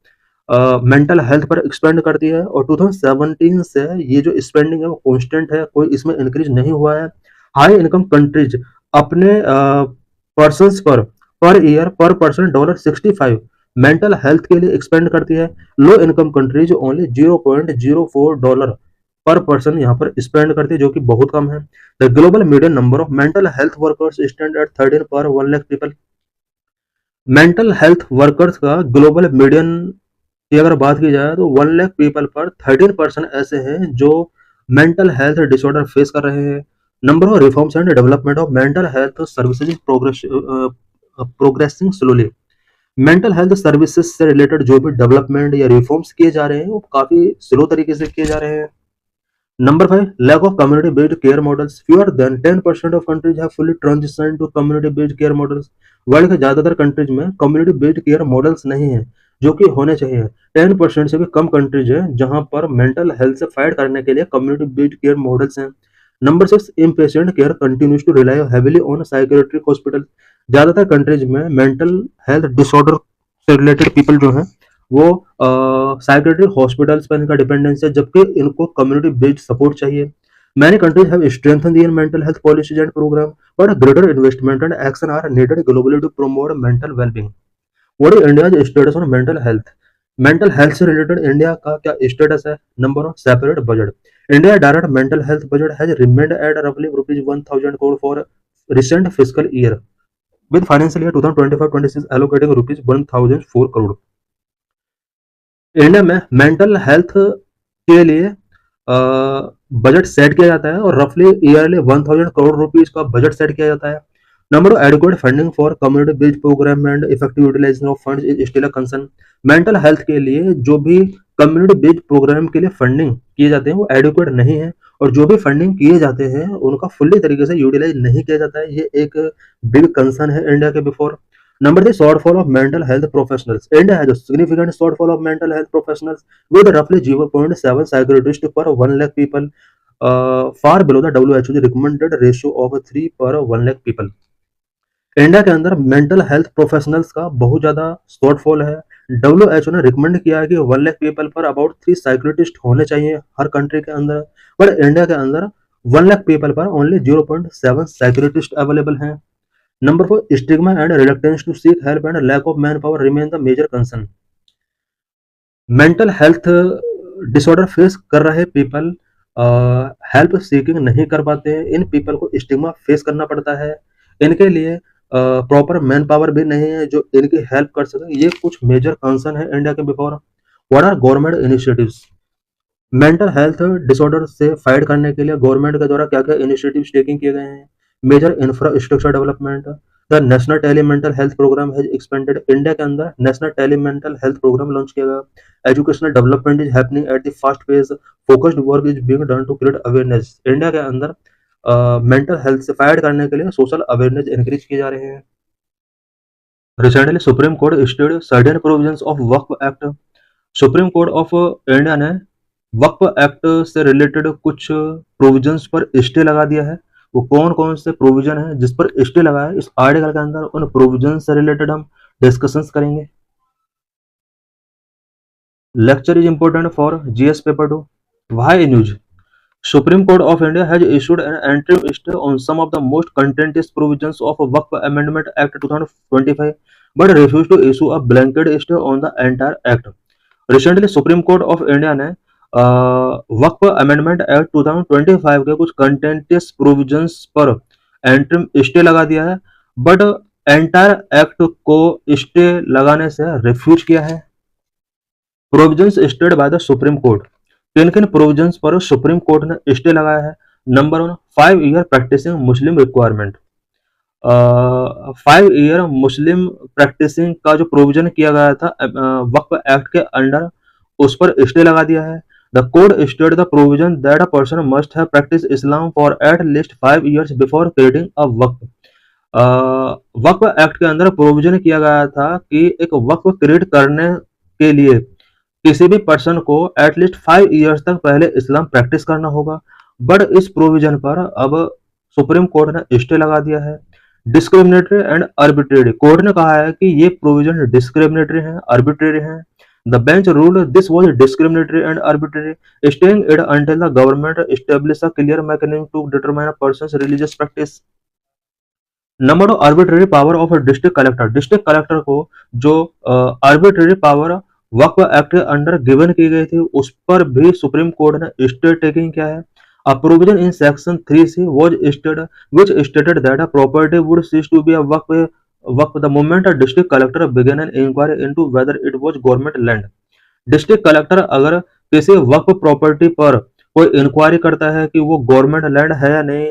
मेंटल हेल्थ पर एक्सपेंड करती है, और 2017 से ये जो स्पेंडिंग है वो कांस्टेंट है, कोई इसमें इंक्रीज नहीं हुआ है। हाई इनकम कंट्रीज अपने पर्सन्स पर ईयर पर पर्सन $65 मेंटल हेल्थ के लिए एक्सपेंड करती है। लो इनकम कंट्रीज ओनली $0.04 पर पर्सन यहाँ पर स्पेंड करती है, जो कि बहुत कम है। The global median number of mental health workers stand at 13 पर 1 lakh people. Mental health workers का ग्लोबल मीडियन की अगर बात की जाए तो 1 लाख पीपल पर 13% ऐसे हैं जो मेंटल हेल्थ डिसऑर्डर फेस कर रहे हैं। Number of reforms and development of mental health services progressing slowly. Mental health services से रिलेटेड जो भी डेवलपमेंट या रिफॉर्म्स किए जा रहे हैं वो काफी स्लो तरीके से किए जा रहे हैं। Number five, lack of community-based care models. Fewer than 10% of countries have fully transitioned to community-based care models. World के ज्यादातर कंट्रीज में कम्युनिटी बेस्ड केयर मॉडल्स नहीं है, जो कि होने चाहिए। 10% से भी कम कंट्रीज हैं जहां पर मेंटल हेल्थ से फाइट करने के लिए कम्युनिटी बेस्ड केयर मॉडल्स हैं। Number six, inpatient care continues to rely heavily on psychiatric hospital. ज्यादातर कंट्रीज में मेंटल हेल्थ डिसऑर्डर से रिलेटेड पीपल जो हैं वो साइकेट्रिक हॉस्पिटल्स पर इनका डिपेंडेंस है, जबकि इनको कम्युनिटी बेस्ड सपोर्ट चाहिए। Many countries have strengthened their mental health policies and programs, but greater investment and action are needed globally to promote mental well-being. What is India's status on mental health? Mental health से related India का क्या status है? Number one, separate budget. India direct mental health budget has remained at रफली rupees 1000 crore फॉर recent fiscal year with financial year 2025-26 allocating rupees 1004 crore. India में mental health के लिए budget set किया जाता है और रफली ईयरली 1000 करोड़ रुपीज का बजट सेट किया जाता है. Number two, adequate funding for community based programme and effective utilisation of funds is still a concern. Mental health के लिए जो भी कम्युनिटी बेस्ड प्रोग्राम के लिए फंडिंग किए जाते हैं वो एडिक्वेट नहीं है, और जो भी फंडिंग किए जाते हैं उनका फुल्ली तरीके से यूटिलाइज नहीं किया जाता है. ये एक बिग कंसर्न है इंडिया के before. Number three, shortfall of mental health professionals. India has a significant shortfall of mental health professionals with roughly 0.7 psychiatrists per 1 lakh people, far below the WHO recommended ratio of 3 per 1 lakh people. India के अंदर mental health professionals का बहुत ज़्यादा shortfall है. WHO ने recommend किया है कि 1 लाख पीपल पर अबाउट 3 साइकियाट्रिस्ट होने चाहिए हर कंट्री के अंदर, बट इंडिया के अंदर 1 लाख पीपल पर ओनली 0.7 साइकियाट्रिस्ट अवेलेबल हैं. Number 4, stigma and reluctance to seek help and lack of manpower remain the major concern. Mental health disorder face कर रहे पीपल हेल्प सीकिंग नहीं कर पाते हैं. इन पीपल को स्टिग्मा फेस करना पड़ता है. इनके लिए प्रॉपर मैन पावर भी नहीं है जो इनकी हेल्प कर सके. ये कुछ मेजर कंसर्न है इंडिया के before. What are government initiatives? Mental health disorder से फाइट करने के लिए गवर्नमेंट के द्वारा क्या क्या इनिशिएटिव्स टेकिंग किए गए हैं? Major infrastructure development. The national tele mental health programme has expanded. India के अंदर national tele mental health programme launch किया गया. Educational development is happening at the fast pace. Focused work is being done to create awareness. India के अंदर mental health से fight करने के लिए सोशल अवेयरनेस इंक्रीज किए जा रहे हैं. Recently Supreme Court stayed certain provisions of Waqf act. Supreme Court of India ने वक्फ एक्ट से रिलेटेड कुछ प्रोविजंस पर स्टे लगा दिया है. वो कौन कौन से प्रोविजन है जिस पर स्टे लगा है, इस आर्टिकल के अंदर उन प्रोविजन से रिलेटेड हम डिस्कशंस करेंगे. Lecture is important for GS paper 2. Why news? Supreme Court of India has issued an interim stay on some of the most contentious provisions of Waqf Amendment Act 2025, but refused to issue a blanket stay on the entire act. Recently, Supreme Court of India ने वक्फ amendment act 2025 के कुछ contentious provisions पर interim stay लगा दिया है, but entire act को stay लगाने से रिफ्यूज किया है. Provisions stayed by the Supreme Court. किन किन प्रोविजंस पर सुप्रीम कोर्ट ने स्टे लगाया है? नंबर वन, 5 ईयर प्रैक्टिसिंग मुस्लिम रिक्वायरमेंट. 5 ईयर मुस्लिम प्रैक्टिसिंग का जो प्रोविजन किया गया था वक्फ एक्ट के अंडर, उस पर स्टे लगा दिया है. The code state the provision that a person must have practice Islam for at least 5 years before creating a Waqf. Waqf act के अंदर प्रोविजन किया गया था कि एक वक्फ क्रिएट करने के लिए किसी भी पर्सन को एटलीस्ट 5 ईयर्स तक पहले इस्लाम प्रैक्टिस करना होगा, बट इस प्रोविजन पर अब सुप्रीम कोर्ट ने स्टे लगा दिया है. Discriminatory and arbitrary. कोर्ट ने कहा है कि ये प्रोविजन डिस्क्रिमिनेटरी है, आर्बिट्रेरी है. The bench ruled this was discriminatory and arbitrary, staying it until the government establish a clear mechanism to determine a person's religious practice. Number 2, arbitrary power of district collector. District collector को जो arbitrary power Waqf act के under given की गई थी, उस पर भी Supreme court ने स्टे टेकिंग किया है. A provision in section 3C was stated, which stated that a property would cease to be a waqf the moment a district collector began an inquiry into whether it was government land. District collector अगर किसी वक्फ property पर कोई inquiry करता है कि वो government land है या नहीं,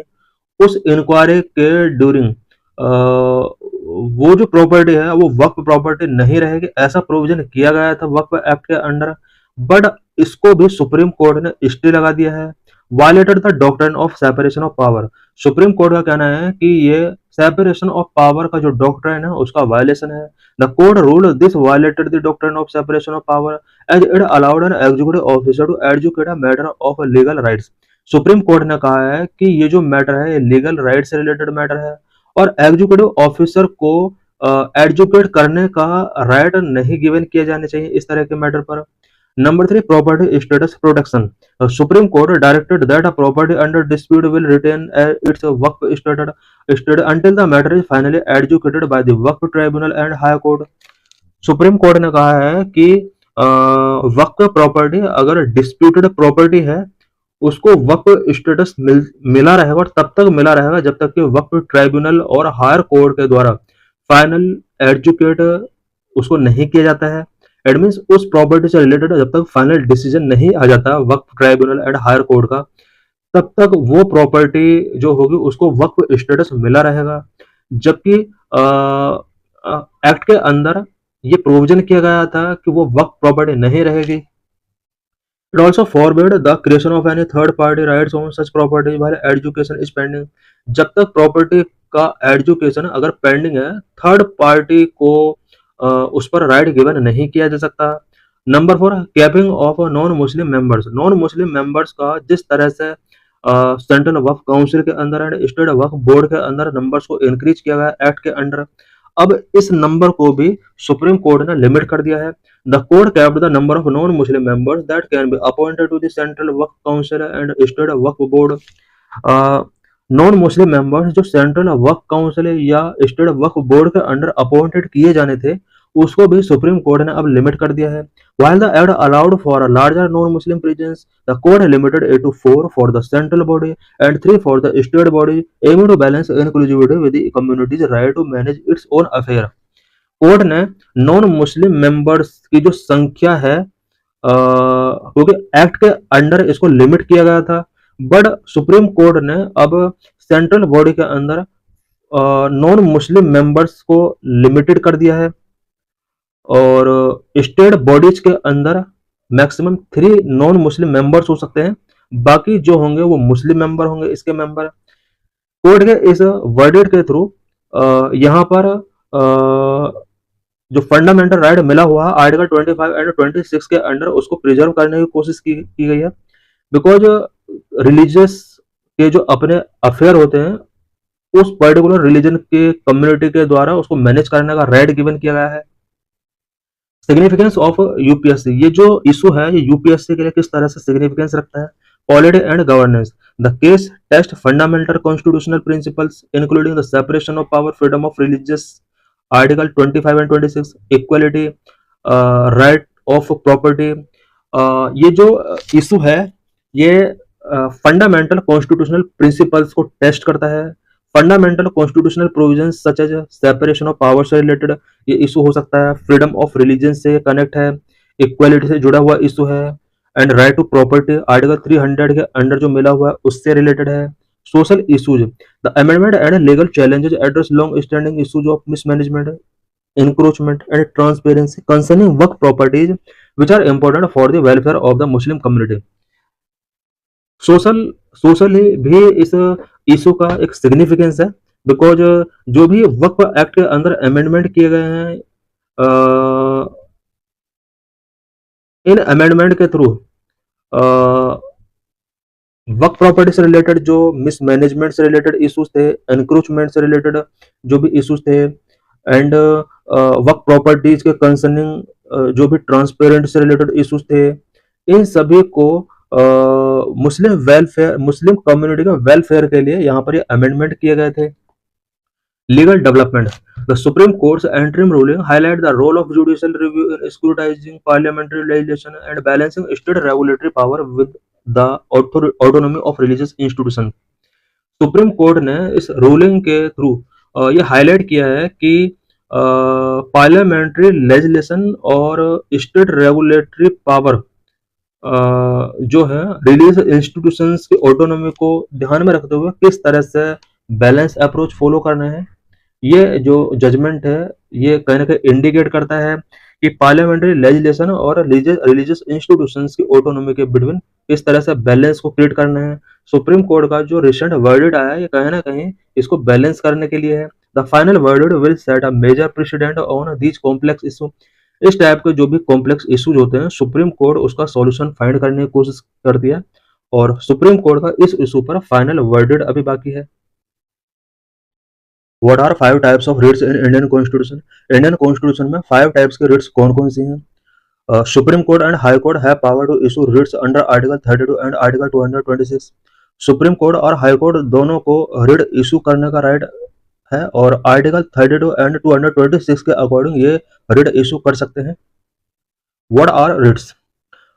उस इंक्वायरी के ड्यूरिंग वो जो प्रॉपर्टी है वो वक्फ प्रॉपर्टी नहीं रहेगी. ऐसा प्रोविजन किया गया था वक्फ एक्ट के अंडर, बट इसको भी सुप्रीम कोर्ट ने स्टे लगा दिया है. Violated the doctrine of separation of power. Supreme Court का कहना है कि ये सेपरेशन ऑफ पावर का जो डॉक्ट्रिन है उसका वायलेशन है. The court ruled this violated the doctrine of separation of power as it allowed an executive officer to adjudicate a matter of legal rights. Supreme court ने कहा है कि ये जो मैटर है ये लीगल राइट से रिलेटेड मैटर है और एग्जीक्यूटिव ऑफिसर को एडजुकेट करने का राइट नहीं गिवन किए जाने चाहिए इस तरह के मैटर पर. Number three, property status protection. The Supreme Court directed that a property under dispute will retain its Waqf status until the matter is finally adjudicated by the Waqf Tribunal and High Court. Supreme court ने कहा है कि वक्फ property अगर disputed property है उसको वक्फ status मिला रहेगा और तब तक मिला रहेगा जब तक कि वक्फ ट्राइब्यूनल और हायर कोर्ट के द्वारा फाइनल एडजुकेट उसको नहीं किया जाता है। इट मीन्स उस प्रॉपर्टी से रिलेटेड जब तक फाइनल डिसीजन नहीं आ जाता वक्फ ट्राइब्यूनल एंड हायर कोर्ट का, तब तक वो प्रॉपर्टी जो होगी उसको वक्फ स्टेटस मिला रहेगा। जबकि एक्ट के अंदर ये प्रोविजन किया गया था कि वो वक्फ प्रॉपर्टी नहीं रहेगी। It also forbid the creation of any third party rights on such property while education is pending. जब तक प्रॉपर्टी का एजुकेशन अगर पेंडिंग है, थर्ड पार्टी को उस पर राइट गिवन नहीं किया जा सकता। Number 4, capping of non Muslim members. Non Muslim members का जिस तरह से सेंट्रल वक्फ काउंसिल के अंदर एंड स्टेट वक्फ बोर्ड के अंदर नंबर्स को इंक्रीज किया गया एक्ट के अंडर, अब इस नंबर को भी सुप्रीम कोर्ट ने लिमिट कर दिया है। The court capped the number of non Muslim members that can be appointed to the central Waqf council and state Waqf board. Non Muslim members जो सेंट्रल वक्फ काउंसिल या स्टेट वक्फ बोर्ड के under appointed किए जाने थे उसको भी सुप्रीम कोर्ट ने अब लिमिट कर दिया है। While the act allowed for a larger non-Muslim presence, the court limited it to 4 for the central body and 3 for the state body, aiming to balance inclusivity with the community's right to manage its own affair. Court ने non Muslim members की जो संख्या है क्योंकि act के under इसको limit किया गया था, बट सुप्रीम कोर्ट ने अब सेंट्रल बॉडी के अंदर नॉन मुस्लिम मेंबर्स को लिमिटेड कर दिया है और स्टेट बॉडीज के अंदर मैक्सिमम 3 नॉन मुस्लिम मेंबर्स हो सकते हैं, बाकी जो होंगे वो मुस्लिम मेंबर होंगे इसके मेंबर। कोर्ट के इस वर्डिक्ट के थ्रू यहाँ पर जो फंडामेंटल राइट मिला हुआ है आर्टिकल 25 एंड 26 के अंडर उसको प्रिजर्व करने की कोशिश की गई है। बिकॉज रिलीजियस के जो अपने अफेयर होते हैं उस पर्टिकुलर रिलीजन के कम्युनिटी के द्वारा उसको मैनेज करने का राइट गिवन किया गया है। सिग्निफिकेंस ऑफ यूपीएससी, ये जो इशू है ये यूपीएससी के लिए किस तरह से सिग्निफिकेंस रखता है। Polity and governance, the case test fundamental constitutional principles including the separation of power, freedom of religious article 25 and 26, equality, right of property. ये जो इशू है ये फंडामेंटल कॉन्स्टिट्यूशनल प्रिंसिपल्स को टेस्ट करता है। Fundamental constitutional provisions such as separation of power से related ये issue हो सकता है, फ्रीडम ऑफ रिलीजन से कनेक्ट है, इक्वालिटी से जुड़ा हुआ इशू है and right to property article 300 के अंडर जो मिला हुआ है उससे रिलेटेड है। Social issues, the amendment and legal challenges address long standing issues of mismanagement, encroachment and transparency concerning work properties which are important for the welfare of the Muslim community. Socially भी इस issue का एक significance है because जो भी वक्फ act के अंदर amendment किए गए हैं इन अमेंडमेंट के थ्रू वक्फ प्रॉपर्टी से रिलेटेड जो मिसमैनेजमेंट से रिलेटेड इश्यूज थे, एनक्रोचमेंट से रिलेटेड जो भी इश्यूज थे एंड वक्फ प्रॉपर्टीज के कंसर्निंग जो भी ट्रांसपेरेंट से रिलेटेड इश्यूज थे, इन सभी को मुस्लिम वेलफेयर, मुस्लिम कम्युनिटी का वेलफेयर के लिए यहाँ पर ये अमेंडमेंट किए गए थे। Legal development, the supreme court's interim ruling highlight the role of judicial review in scrutinizing parliamentary legislation and balancing state regulatory power with the autonomy of religious institution. Supreme court ने इस ruling के through ये highlight किया है कि parliamentary legislation और state regulatory power जो है रिलीजियस इंस्टीट्यूशंस की ऑटोनॉमी को ध्यान में रखते हुए किस तरह से बैलेंस अप्रोच फॉलो करना है। ये जो जजमेंट है ये कहीं ना कहीं इंडिकेट करता है कि पार्लियामेंट्री लेजिस्लेशन और रिलीजियस इंस्टीट्यूशंस की ऑटोनॉमी के बिटवीन किस तरह से बैलेंस को क्रिएट करना है। सुप्रीम कोर्ट का जो रिसेंट वर्डिक्ट आया है ये कहीं ना कहीं इसको बैलेंस करने के लिए है। The final verdict will set a major precedent on these complex issue. इस टाइप के जो भी कॉम्प्लेक्स इश्यूज होते हैं सुप्रीम कोर्ट उसका सॉल्यूशन फाइंड करने की कोशिश करती है और सुप्रीम कोर्ट का इस इशू पर फाइनल वर्डिक्ट अभी बाकी है। What are 5 types of writs in Indian constitution? Indian constitution में 5 टाइप्स के रिट्स कौन कौन सी हैं? Supreme Court and High Court have power to issue writs under Article 32 and Article 226. Supreme Court और हाई कोर्ट दोनों को रिट इशू करने का राइट है और आर्टिकल 32 एंड 226 के अकॉर्डिंग ये रिट इशू कर सकते हैं। What are writs?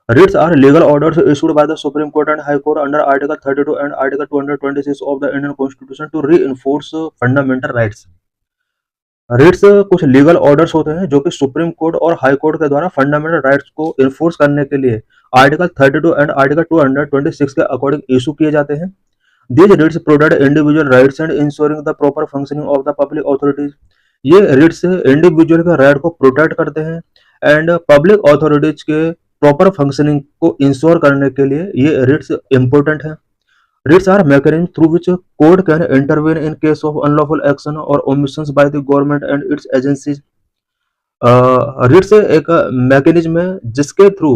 Writs are legal orders issued by the Supreme Court and High Court under Article 32 and Article 226 of the Indian Constitution to reinforce fundamental rights. Writs कुछ legal orders होते हैं जो कि Supreme Court और High court के द्वारा fundamental rights को enforce करने के लिए आर्टिकल 32 एंड आर्टिकल 226 के अकॉर्डिंग इशू किए जाते हैं। These writs protect individual rights and ensuring the proper functioning of the public authorities. ये रिट्स इंडिविजुअल के राइट को प्रोटेक्ट करते हैं एंड पब्लिक अथॉरिटीज के प्रॉपर फंक्शनिंग को इंश्योर करने के लिए ये रिट्स इंपॉर्टेंट है। Writs are mechanism through which a court can intervene in case of unlawful action or omissions by the government and its agencies. Writs एक mechanism है जिसके through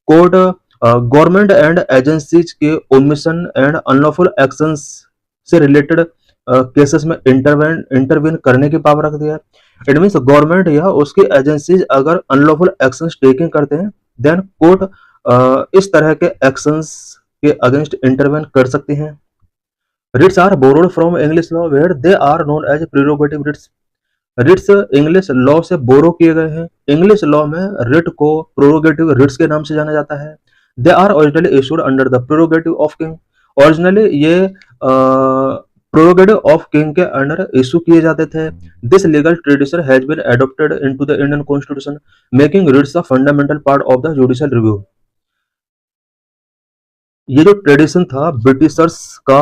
court government and agencies के omission and unlawful actions से related cases में intervene करने की power रखती है। इट मीन्स गवर्नमेंट या उसकी एजेंसीज अगर अनलॉफुल एक्शंस टेकिंग करते हैं देन कोर्ट इस तरह के एक्शंस के अगेंस्ट इंटरवेन कर सकती हैं। Writs are borrowed from English law where they are known as prerogative writs. Writs English law से बोरो किए गए हैं। इंग्लिश लॉ में रिट को प्रोरोगेटिव रिट्स के नाम से जाना जाता है। They are originally issued under the prerogative of king. Originally ये प्रोरोगेटिव ऑफ किंग के अंडर इशू किए जाते थे। This legal tradition has been adopted into the Indian constitution making Ritz the fundamental part of the judicial review. ये जो tradition था Britishers का,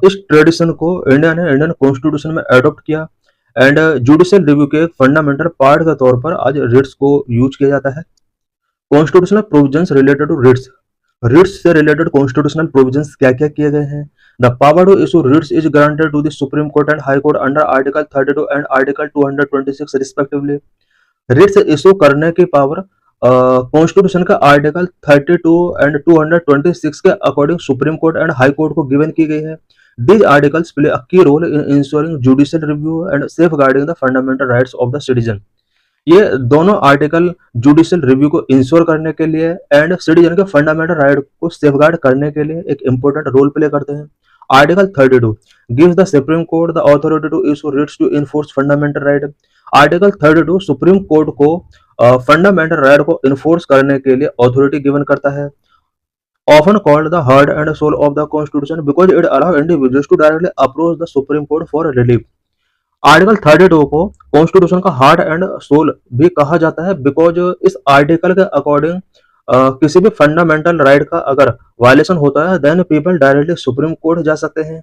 इस ट्रेडिशन को इंडिया ने इंडियन कॉन्स्टिट्यूशन में एडॉप्ट किया एंड जुडिशियल रिव्यू के फंडामेंटल पार्ट के तौर पर आज रिट्स को यूज किया जाता है। Constitutional provisions related to writs. Writs से रिलेटेड कॉन्स्टिट्यूशनल प्रोविजंस क्या क्या किए गए हैं? The power to issue writs is granted to the Supreme Court and High Court under article 32 and article 226 respectively. Writs issue करने की पावर कॉन्स्टिट्यूशन का article 32 and 226 के according Supreme Court and High Court को given की गई है। These articles play a key role in ensuring judicial review and safeguarding the fundamental rights of the citizen. ये दोनों आर्टिकल जुडिशियल रिव्यू को ensure करने के लिए एंड सिटीजन के फंडामेंटल राइट को सेफगार्ड करने के लिए एक इंपॉर्टेंट रोल प्ले करते हैं। Article 32 gives the Supreme Court the authority to issue writs to enforce fundamental right. Article 32 supreme court को फंडामेंटल राइट को इन्फोर्स करने के लिए ऑथोरिटी गिवन करता है। Often called the heart and soul of the Constitution because it allows individuals to directly approach the Supreme Court for relief. Article 32 को constitution का heart and soul भी कहा जाता है बिकॉज इस आर्टिकल के अकॉर्डिंग किसी भी फंडामेंटल राइट का अगर वायलेशन होता है then people directly Supreme Court जा सकते हैं।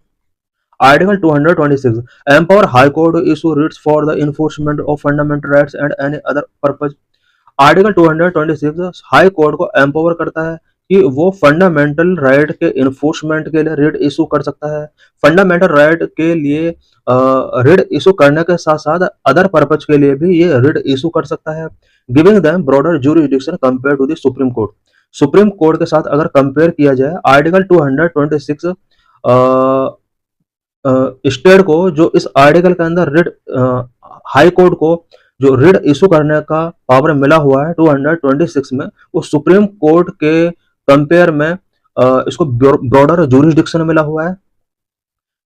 Article 226 empower High Court to issue writs for the enforcement of fundamental rights and any other purpose. Article 226 High Court को एम्पावर करता है कि वो फंडामेंटल राइट के इन्फोर्समेंट के लिए रिट इशू कर सकता है। फंडामेंटल राइट के लिए रिट इशू करने के साथ साथ अदर पर्पज के लिए भी ये रिट इशू कर सकता है, giving them broader jurisdiction compare to the Supreme Court. Supreme Court के साथ अगर कंपेयर किया जाए आर्टिकल 226 स्टेट को जो इस आर्टिकल के अंदर रिट हाई कोर्ट को जो रिट इशू करने का पावर मिला हुआ है 226 में, वो सुप्रीम कोर्ट के कंपेयर में इसको ब्रॉडर ज्यूरिसडिक्शन मिला हुआ है।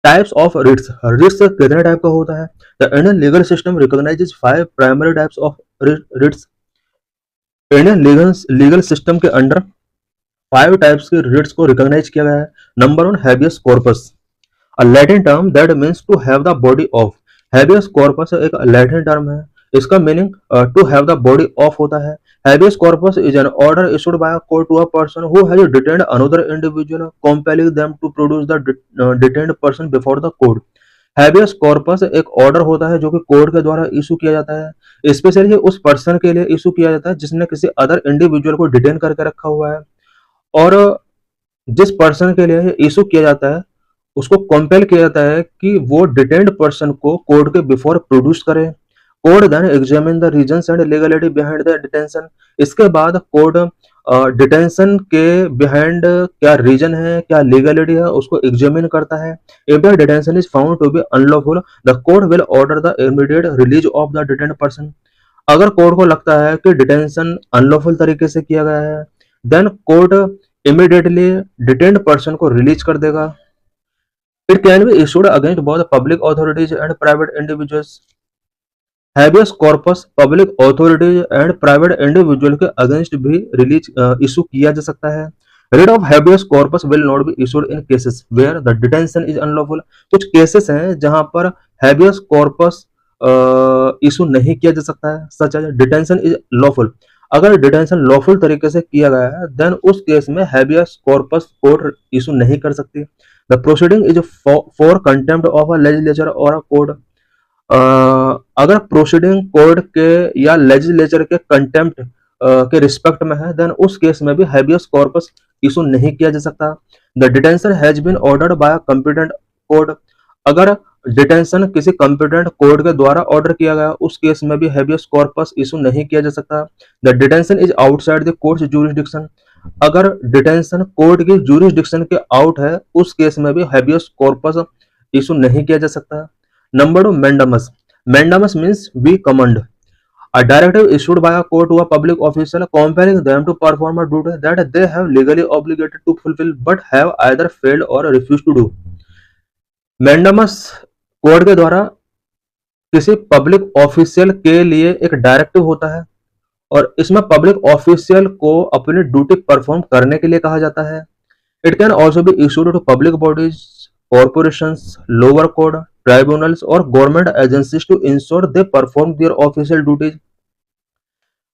Types of writs. रिट्स कितने टाइप का होता है? The Indian legal system recognises 5 primary types of writs. Indian legal system के अंडर 5 टाइप्स के रिट्स को रिकॉग्नाइज किया गया है। Number 1 habeas corpus, a Latin term that means to have the body of. Habeas corpus एक Latin term है, इसका meaning to have the body of होता है। Habeas corpus is an order issued by a court to a person who has detained another individual, compelling them to produce the detained person before the court. Habeas corpus एक order होता है जो कि court के द्वारा issue किया जाता है, स्पेशली उस पर्सन के लिए इशू किया जाता है जिसने किसी अदर इंडिविजुअल को डिटेन करके रखा हुआ है, और जिस पर्सन के लिए इशू किया जाता है उसको कंपेल किया जाता है कि वो डिटेन्ड पर्सन को कोर्ट के बिफोर प्रोड्यूस करे। Court then examine the reasons and legality behind the detention. इसके बाद कोर्ट डिटेंशन के बिहाइंड क्या रीजन है, क्या लीगलिटी है, उसको एग्जामिन करता है। If the detention is found to be unlawful the court will order the immediate release of the detained person. अगर कोर्ट को लगता है कि डिटेंशन अनलॉफुल तरीके से किया गया है, then court immediately detained person को रिलीज कर देगा। It can be issued against both public authorities and private individuals. Habeas corpus public authorities and private individual के अगेंस्ट भी रिलीज इशू किया जा सकता है। Writ of habeas corpus will not be issued in cases where the detention is unlawful. कुछ cases हैं जहां पर हैबियस कॉर्पस इशू नहीं किया जा सकता है, such as detention is lawful. अगर डिटेंशन लॉफुल तरीके से किया गया है देन उस केस में हैबियस कॉर्पस कोर्ट इशू नहीं कर सकती। The proceeding is for contempt of a legislature और अ कोर्ट। अगर प्रोसीडिंग कोर्ट के या लेजिस्लेचर के कंटेम्प्ट के रिस्पेक्ट में है देन उस केस में भी हैबियस कॉर्पस इशू नहीं किया जा सकता। The detention has been ordered by competent court. अगर डिटेंशन किसी कंपिटेंट कोर्ट के द्वारा ऑर्डर किया गया उस केस में भी हैबियस कॉर्पस इशू नहीं किया जा सकता। The detention is outside the court jurisdiction. अगर डिटेंशन कोर्ट की ज्यूरिसडिक्शन के आउट है उस केस में भी हैबियस कॉर्पस इशू नहीं किया जा सकता। Number 2, mandamus. Mandamus means we command. A directive issued by a court to a public official compelling them to perform a duty that they have legally obligated to fulfill but have either failed or refused to do. Mandamus court के द्वारा किसी public official के लिए एक directive होता है और इसमें पब्लिक ऑफिशियल को अपनी ड्यूटी परफॉर्म करने के लिए कहा जाता है। It can also be issued to public bodies, corporations, lower court, tribunals, or government agencies to ensure they perform their official duties.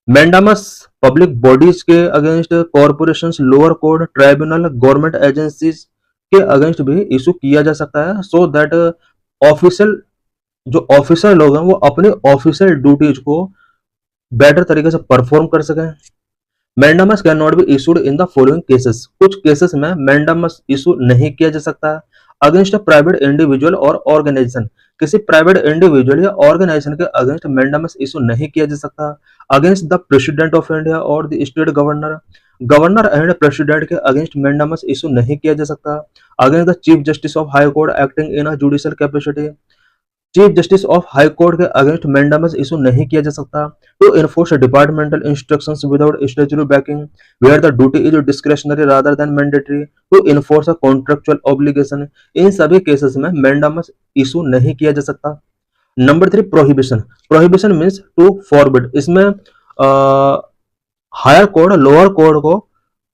Mandamus public bodies के against, corporations, lower court, tribunal, government agencies के against भी issue किया जा सकता है so that official जो officer लोग हैं वो अपने ऑफिशियल ड्यूटीज को बेटर तरीके से परफॉर्म कर सकें। Mandamus can not be issued in the following cases. कुछ केसेस में मैंडामस इशू नहीं किया जा सकता अगेंस्ट प्राइवेट इंडिविजुअल और ऑर्गेनाइजेशन। किसी प्राइवेट इंडिविजुअल या ऑर्गेनाइजेशन के अगेंस्ट मैंडामस इशू नहीं किया जा सकता against the president of India और the state governor. Governor and president के अगेंस्ट मैंडामस इशू नहीं किया जा सकता against the chief justice of high court acting in a judicial capacity. Chief justice of high court के against mandamus issue नहीं किया जा सकता to enforce departmental instructions without statutory backing where the duty is discretionary rather than mandatory to enforce a contractual obligation. इन सभी cases में mandamus issue नहीं किया जा सकता। Number 3, prohibition. Prohibition means to forbid. इसमें हायर कोर्ट लोअर कोर्ट को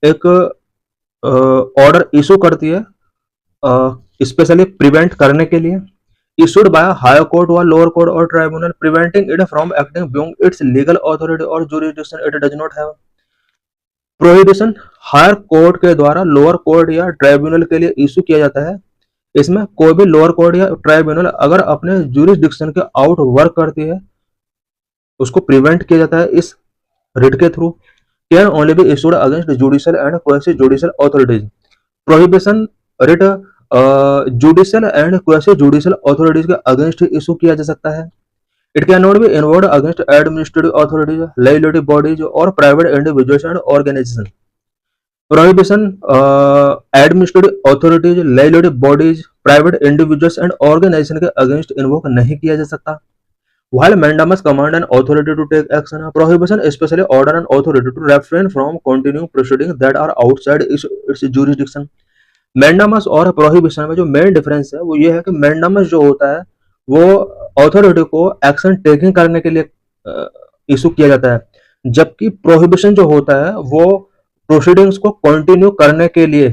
एक ऑर्डर इशू करती है स्पेशली प्रिवेंट करने के लिए, issued by a higher court or lower court or tribunal, preventing it from acting beyond its legal authority or jurisdiction it does not have. Prohibition higher court के द्वारा lower court या tribunal के लिए issue किया जाता है। इसमें कोई भी लोअर कोर्ट या ट्राइब्यूनल अगर अपने जुरिसडिक्शन के आउट वर्क करती है उसको प्रिवेंट किया जाता है इस रिट के through. Can only be issued against judicial and quasi judicial authorities. Prohibition writ judicial and quasi judicial authorities के अगेंस्ट इशू किया जा सकता है। It can not be involve against administrative authorities, legislative bodies और private individuals and organisation. Prohibition administrative authorities, legislative bodies, private individuals and organisation के against invoke नहीं किया जा सकता। While mandamus command an authority to take action, prohibition especially order an authority to refrain from continuing proceedings that are outside its jurisdiction. Mandamus और prohibition में जो main difference है वो ये है कि मैंडामस जो होता है वो अथॉरिटी को एक्शन टेकिंग करने के लिए इशू किया जाता है, जबकि प्रोहिबिशन जो होता है वो प्रोसीडिंग्स को कंटिन्यू करने के लिए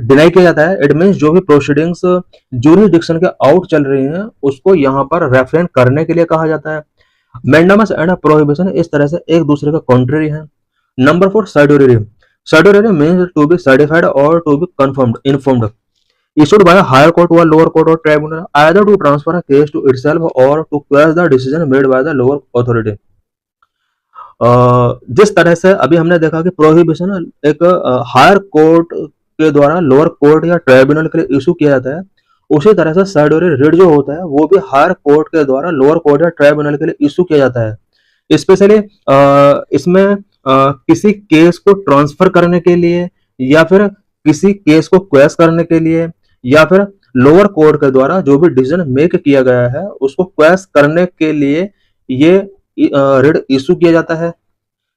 डिनाई किया जाता है। इट मीन्स जो भी प्रोसीडिंग्स ज्यूरिसडिक्शन के आउट चल रही हैं उसको यहाँ पर रेफरेंस करने के लिए कहा जाता है। मैंडामस एंड प्रोहिबिशन इस तरह से एक दूसरे का कॉन्ट्ररी है। Number 4, सर्ड्यूरेरी। Certiorari means to be certified or to be confirmed, informed, issued by a higher court or lower court or tribunal, either to transfer a case to itself or to quash the decision made by the lower authority. जिस तरह से अभी हमने देखा कि prohibition एक higher court के द्वारा लोअर कोर्ट या ट्राइब्यूनल के लिए इशू किया जाता है, उसी तरह से सर्टियोरी रिट जो होता है वो भी हायर कोर्ट के द्वारा लोअर कोर्ट या ट्राइब्यूनल के लिए इशू किया जाता है। स्पेशली इसमें किसी केस को ट्रांसफर करने के लिए या फिर किसी केस को क्वेश करने के लिए या फिर लोअर कोर्ट के द्वारा जो भी डिसीजन मेक किया गया है उसको क्वेश करने के लिए ये रिट इशू किया जाता है।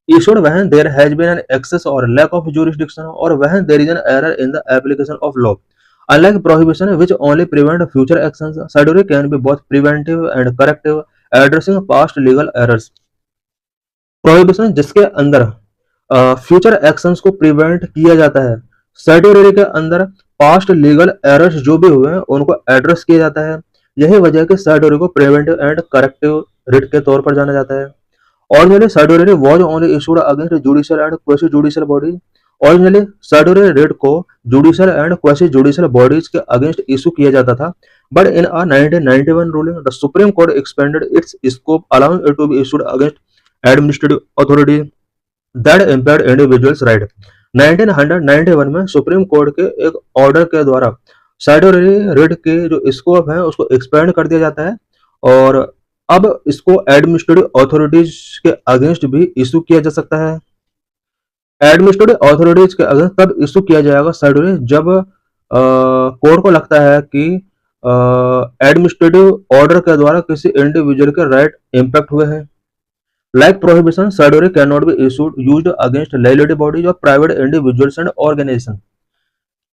Issued when there has been an excess or lack of jurisdiction or when there is an error in the application of law. Unlike prohibition, which only prevent future actions, certiorari can be both preventive and corrective, addressing past legal errors. Prohibition जिसके अंदर future actions को prevent किया जाता है, सर्टियोरी के अंदर past legal errors जो भी हुए हैं उनको एड्रेस किया जाता है। यही वजह है कि सर्टियोरी को प्रिवेंटिव एंड करेक्टिव रिट के तौर पर जाना जाता है। Originally, certiorari was only issued against judicial and quasi-judicial bodies. Originally, certiorari writ को judicial and quasi-judicial bodies के against issue किया जाता था, but in a 1991 ruling, the Supreme Court expanded its scope, allowing it to be issued against administrative authorities that impaired individuals' right. 1991 में supreme Court के एक order के द्वारा सर्टियोरी writ के जो स्कोप है उसको एक्सपेंड कर दिया जाता है और अब इसको एडमिनिस्ट्रेटिव अथॉरिटीज के अगेंस्ट भी इशू किया जा सकता है। एडमिनिस्ट्रेटिव अथॉरिटीज के अगेंस्ट तब इशू किया जाएगा सर्टियोरी जब कोर्ट को लगता है कि एडमिनिस्ट्रेटिव ऑर्डर के द्वारा किसी इंडिविजुअल के राइट इम्पैक्ट हुए हैं। Like prohibition, certiorari can not be issued used against legislative bodies और private individuals and organisation.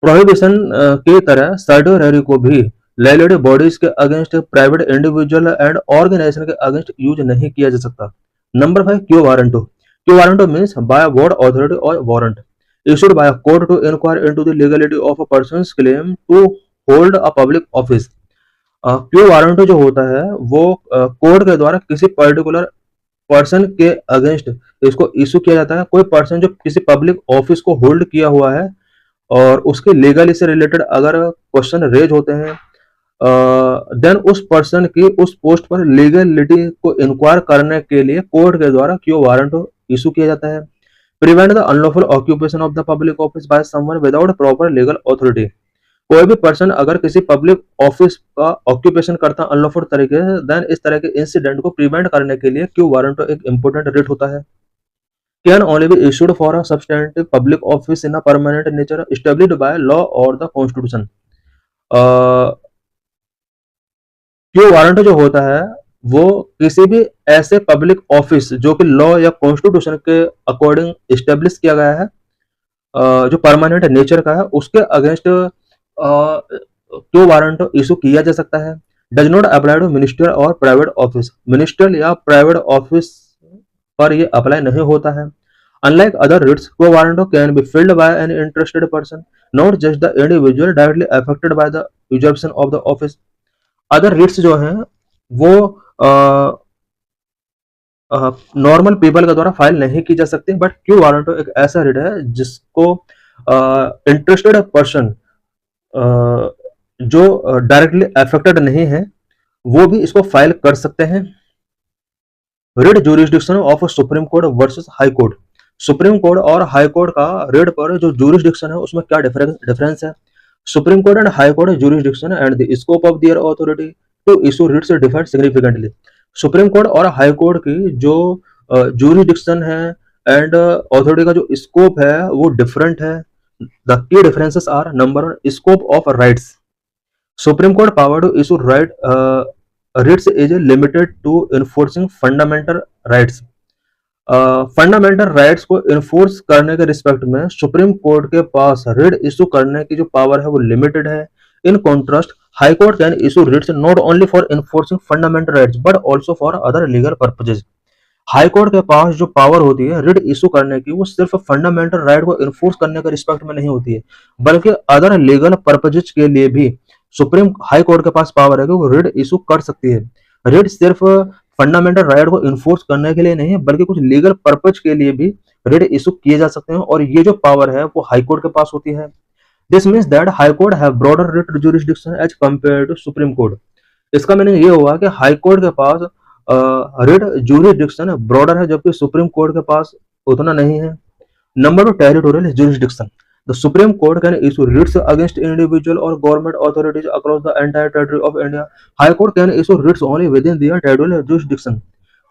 Prohibition की तरह सर्टियोरी को भी लेजिस्लेटिव बॉडीज के against, private individual and organisation के अगेंस्ट यूज नहीं किया जा सकता। Number 5, quo warranto. Quo warranto means by word authority और warrant issued by a court to inquire into the legality of a person's claim to hold a public office। Quo warranto जो होता है वो court के द्वारा किसी particular person के against इसको इशू किया जाता है। कोई पर्सन जो किसी पब्लिक ऑफिस को होल्ड किया हुआ है और उसके लीगली से रिलेटेड अगर क्वेश्चन रेज होते हैं देन उस पर्सन की उस पोस्ट पर लीगलिटी को इंक्वायर करने के लिए कोर्ट के द्वारा क्यू वारंट इशू किया जाता है। Prevent the unlawful occupation of the public office by someone without proper legal authority. कोई भी पर्सन अगर किसी पब्लिक ऑफिस का ऑक्यूपेशन करता है अनलॉफुल तरीके से, देन इस तरह के इंसिडेंट को प्रिवेंट करने के लिए क्यू वारंट एक इंपॉर्टेंट रिट होता है। Can only be issued for a substantive public office in a permanent nature established by law और द कॉन्स्टिट्यूशन। क्यू वारंट जो होता है वो किसी भी ऐसे पब्लिक ऑफिस जो कि लॉ या कॉन्स्टिट्यूशन के अकॉर्डिंग एस्टेब्लिश किया गया है, जो परमानेंट नेचर का है, उसके अगेंस्ट क्यू वारंट इशू किया जा सकता है। Does not apply to minister और प्राइवेट ऑफिस। मिनिस्टर या प्राइवेट ऑफिस पर ये अप्लाई नहीं होता है। Unlike other writs, quo warrant can be filed by an interested person, not just the individual directly affected by the usurpation of the office. Other writs जो हैं वो normal people के द्वारा फाइल नहीं की जा सकती, बट क्यू वारंट एक ऐसा रिट है जिसको इंटरेस्टेड पर्सन जो डायरेक्टली अफेक्टेड नहीं है वो भी इसको फाइल कर सकते हैं। Writ jurisdiction of Supreme Court versus High Court. Supreme Court और हाई कोर्ट का रिट पर जो ज्यूरिसडिक्शन है उसमें क्या डिफरेंस है। Supreme Court and High Court jurisdiction and the scope of their authority to issue writs differ significantly. Supreme Court और High Court की जो ज्यूरिसडिक्शन है एंड अथॉरिटी का जो स्कोप है वो डिफरेंट है। The key differences are, number 1, scope of rights. Supreme Court power to issue right writs is limited to enforcing fundamental rights. Fundamental rights को इन्फोर्स करने के रिस्पेक्ट में सुप्रीम कोर्ट के पास रिट इशू करने की जो पावर है वो लिमिटेड है। In contrast, high Court can issue Ritz not only for enforcing fundamental rights but also for other legal purposes. High court के पास जो पावर होती है रिट इशू करने की वो सिर्फ फंडामेंटल राइट को इन्फोर्स करने के रिस्पेक्ट में नहीं होती है, बल्कि अदर लीगल पर्पजेज के लिए भी सुप्रीम हाई कोर्ट के पास पावर है कि वो रिट इशू कर सकती है। रिट सिर्फ फंडामेंटल राइट को इन्फोर्स करने के लिए नहीं है बल्कि कुछ लीगल पर्पज के लिए भी रिट इशू किए जा सकते हैं और ये जो पावर है वो हाई कोर्ट के पास होती है। This means that High Court have broader writ jurisdiction as compare to Supreme Court. इसका मीनिंग ये हुआ कि हाई कोर्ट के पास रिट ज्यूरिसडिक्शन ब्रॉडर है जबकि सुप्रीम कोर्ट के पास उतना नहीं है। Number 2, territorial jurisdiction. The Supreme Court can issue writs against individual or government authorities across the entire territory of India. High Court can issue writs only within their territorial jurisdiction.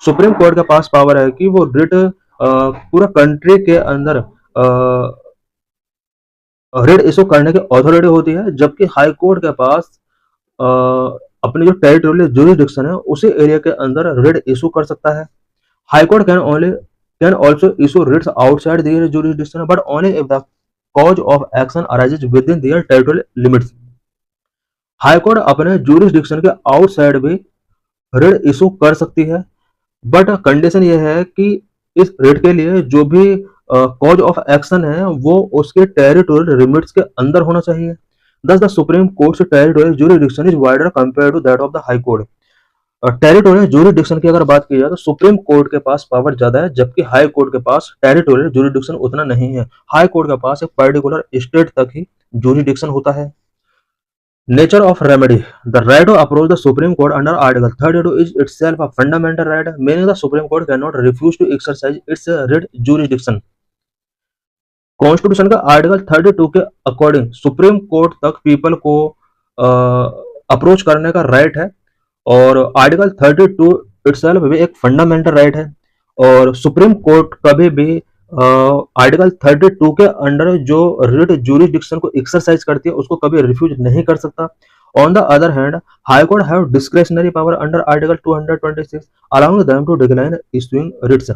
Supreme Court के पास power है कि वो writ पूरा country के अंदर writ issue करने की authority होती है, जबकि हाई कोर्ट के पास अपनी जो टेरिटोरियल जुरिसडिक्शन है उसी एरिया के अंदर रिट इशू कर सकता है। High Court can also issue writs outside their jurisdiction but only if the cause of action arises within their territorial limits. High Court अपने जुरिसडिक्शन के आउटसाइड भी रिट इशू कर सकती है, बट कंडीशन ये है कि इस रिट के लिए जो भी कॉज ऑफ एक्शन है वो उसके टेरिटोरियल लिमिट्स के अंदर होना चाहिए। Thus, the Supreme Court's territorial jurisdiction is wider compared to that of the High Court. Territorial jurisdiction की अगर बात की जाए तो सुप्रीम कोर्ट के पास पावर ज्यादा है, जबकि हाई कोर्ट के पास टेरिटोरियल जुरिडिक्शन उतना नहीं है। हाई कोर्ट के पास एक पर्टिकुलर स्टेट तक ही जुरिडिक्शन होता है। Nature of remedy the right to approach the Supreme Court under article 32 is itself a fundamental right meaning the Supreme Court cannot refuse to exercise its writ jurisdiction. Constitution का article 32 के according Supreme Court तक people को approach करने का right है, और article 32 itself भी एक फंडामेंटल राइट है, और सुप्रीम कोर्ट कभी भी आर्टिकल 32 के अंडर जो रिट जुरिडिक्शन को एक्सरसाइज करती है उसको कभी रिफ्यूज नहीं कर सकता। On the other hand High Court have discretionary power under article 226 allowing them to decline issuing writs.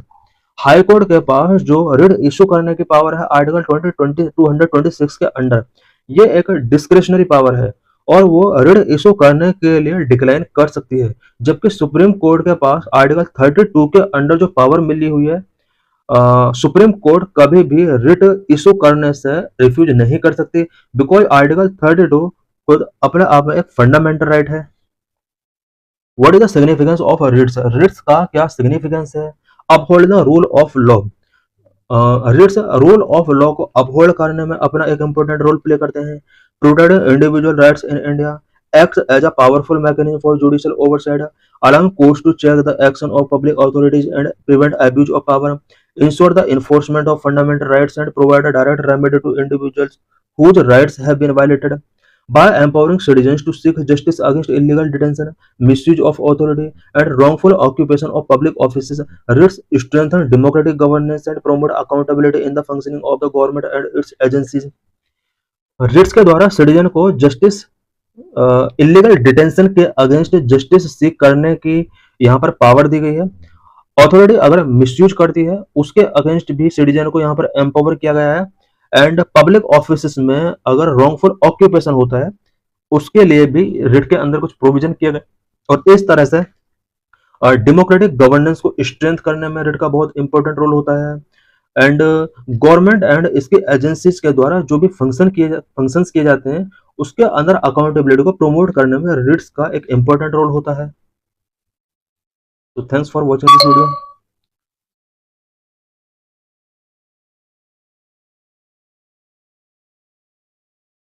High court के पास जो रिट इशू करने की पावर है आर्टिकल 226 के अंडर, ये एक डिस्क्रिशनरी पावर है और वो रिट इशू करने के लिए डिक्लाइन कर सकती है। जबकि सुप्रीम कोर्ट के पास आर्टिकल 32 के अंडर जो पावर मिली हुई है, सुप्रीम कोर्ट कभी भी रिट इशू करने से रिफ्यूज नहीं कर सकती, बिकॉज आर्टिकल 32 खुद अपने आप में एक फंडामेंटल राइट है। What is the significance of writs? Writs का क्या सिग्निफिकेंस है? Uphold the rule of law. Writs rule of law को अपहोल्ड करने में अपना एक इंपॉर्टेंट रोल प्ले करते हैं। Protect individual rights in India, act as a powerful mechanism for judicial oversight, allowing courts to check the action of public authorities and prevent abuse of power, ensure the enforcement of fundamental rights and provide a direct remedy to individuals whose rights have been violated by empowering citizens to seek justice against illegal detention, misuse of authority, and wrongful occupation of public offices. Writs strengthen democratic governance and promote accountability in the functioning of the government and its agencies. Writs के द्वारा citizen को justice, illegal detention के against justice seek करने की यहाँ पर power दी गई है। अथॉरिटी अगर मिसयूज करती है उसके अगेंस्ट भी सिटीजन को यहाँ पर एम्पावर किया गया है। एंड पब्लिक ऑफिस में अगर रॉन्गफुल ऑक्यूपेशन होता है उसके लिए भी रिट के अंदर कुछ प्रोविजन किया गया, और इस तरह से डेमोक्रेटिक गवर्नेंस को स्ट्रेंथ करने में रिट का बहुत इंपॉर्टेंट रोल होता है। एंड गवर्नमेंट एंड इसके एजेंसीज के द्वारा जो भी फंक्शंस किए जाते हैं उसके अंदर अकाउंटेबिलिटी को प्रमोट करने में रिट्स का एक इंपॉर्टेंट रोल होता है। तो thanks for watching this video.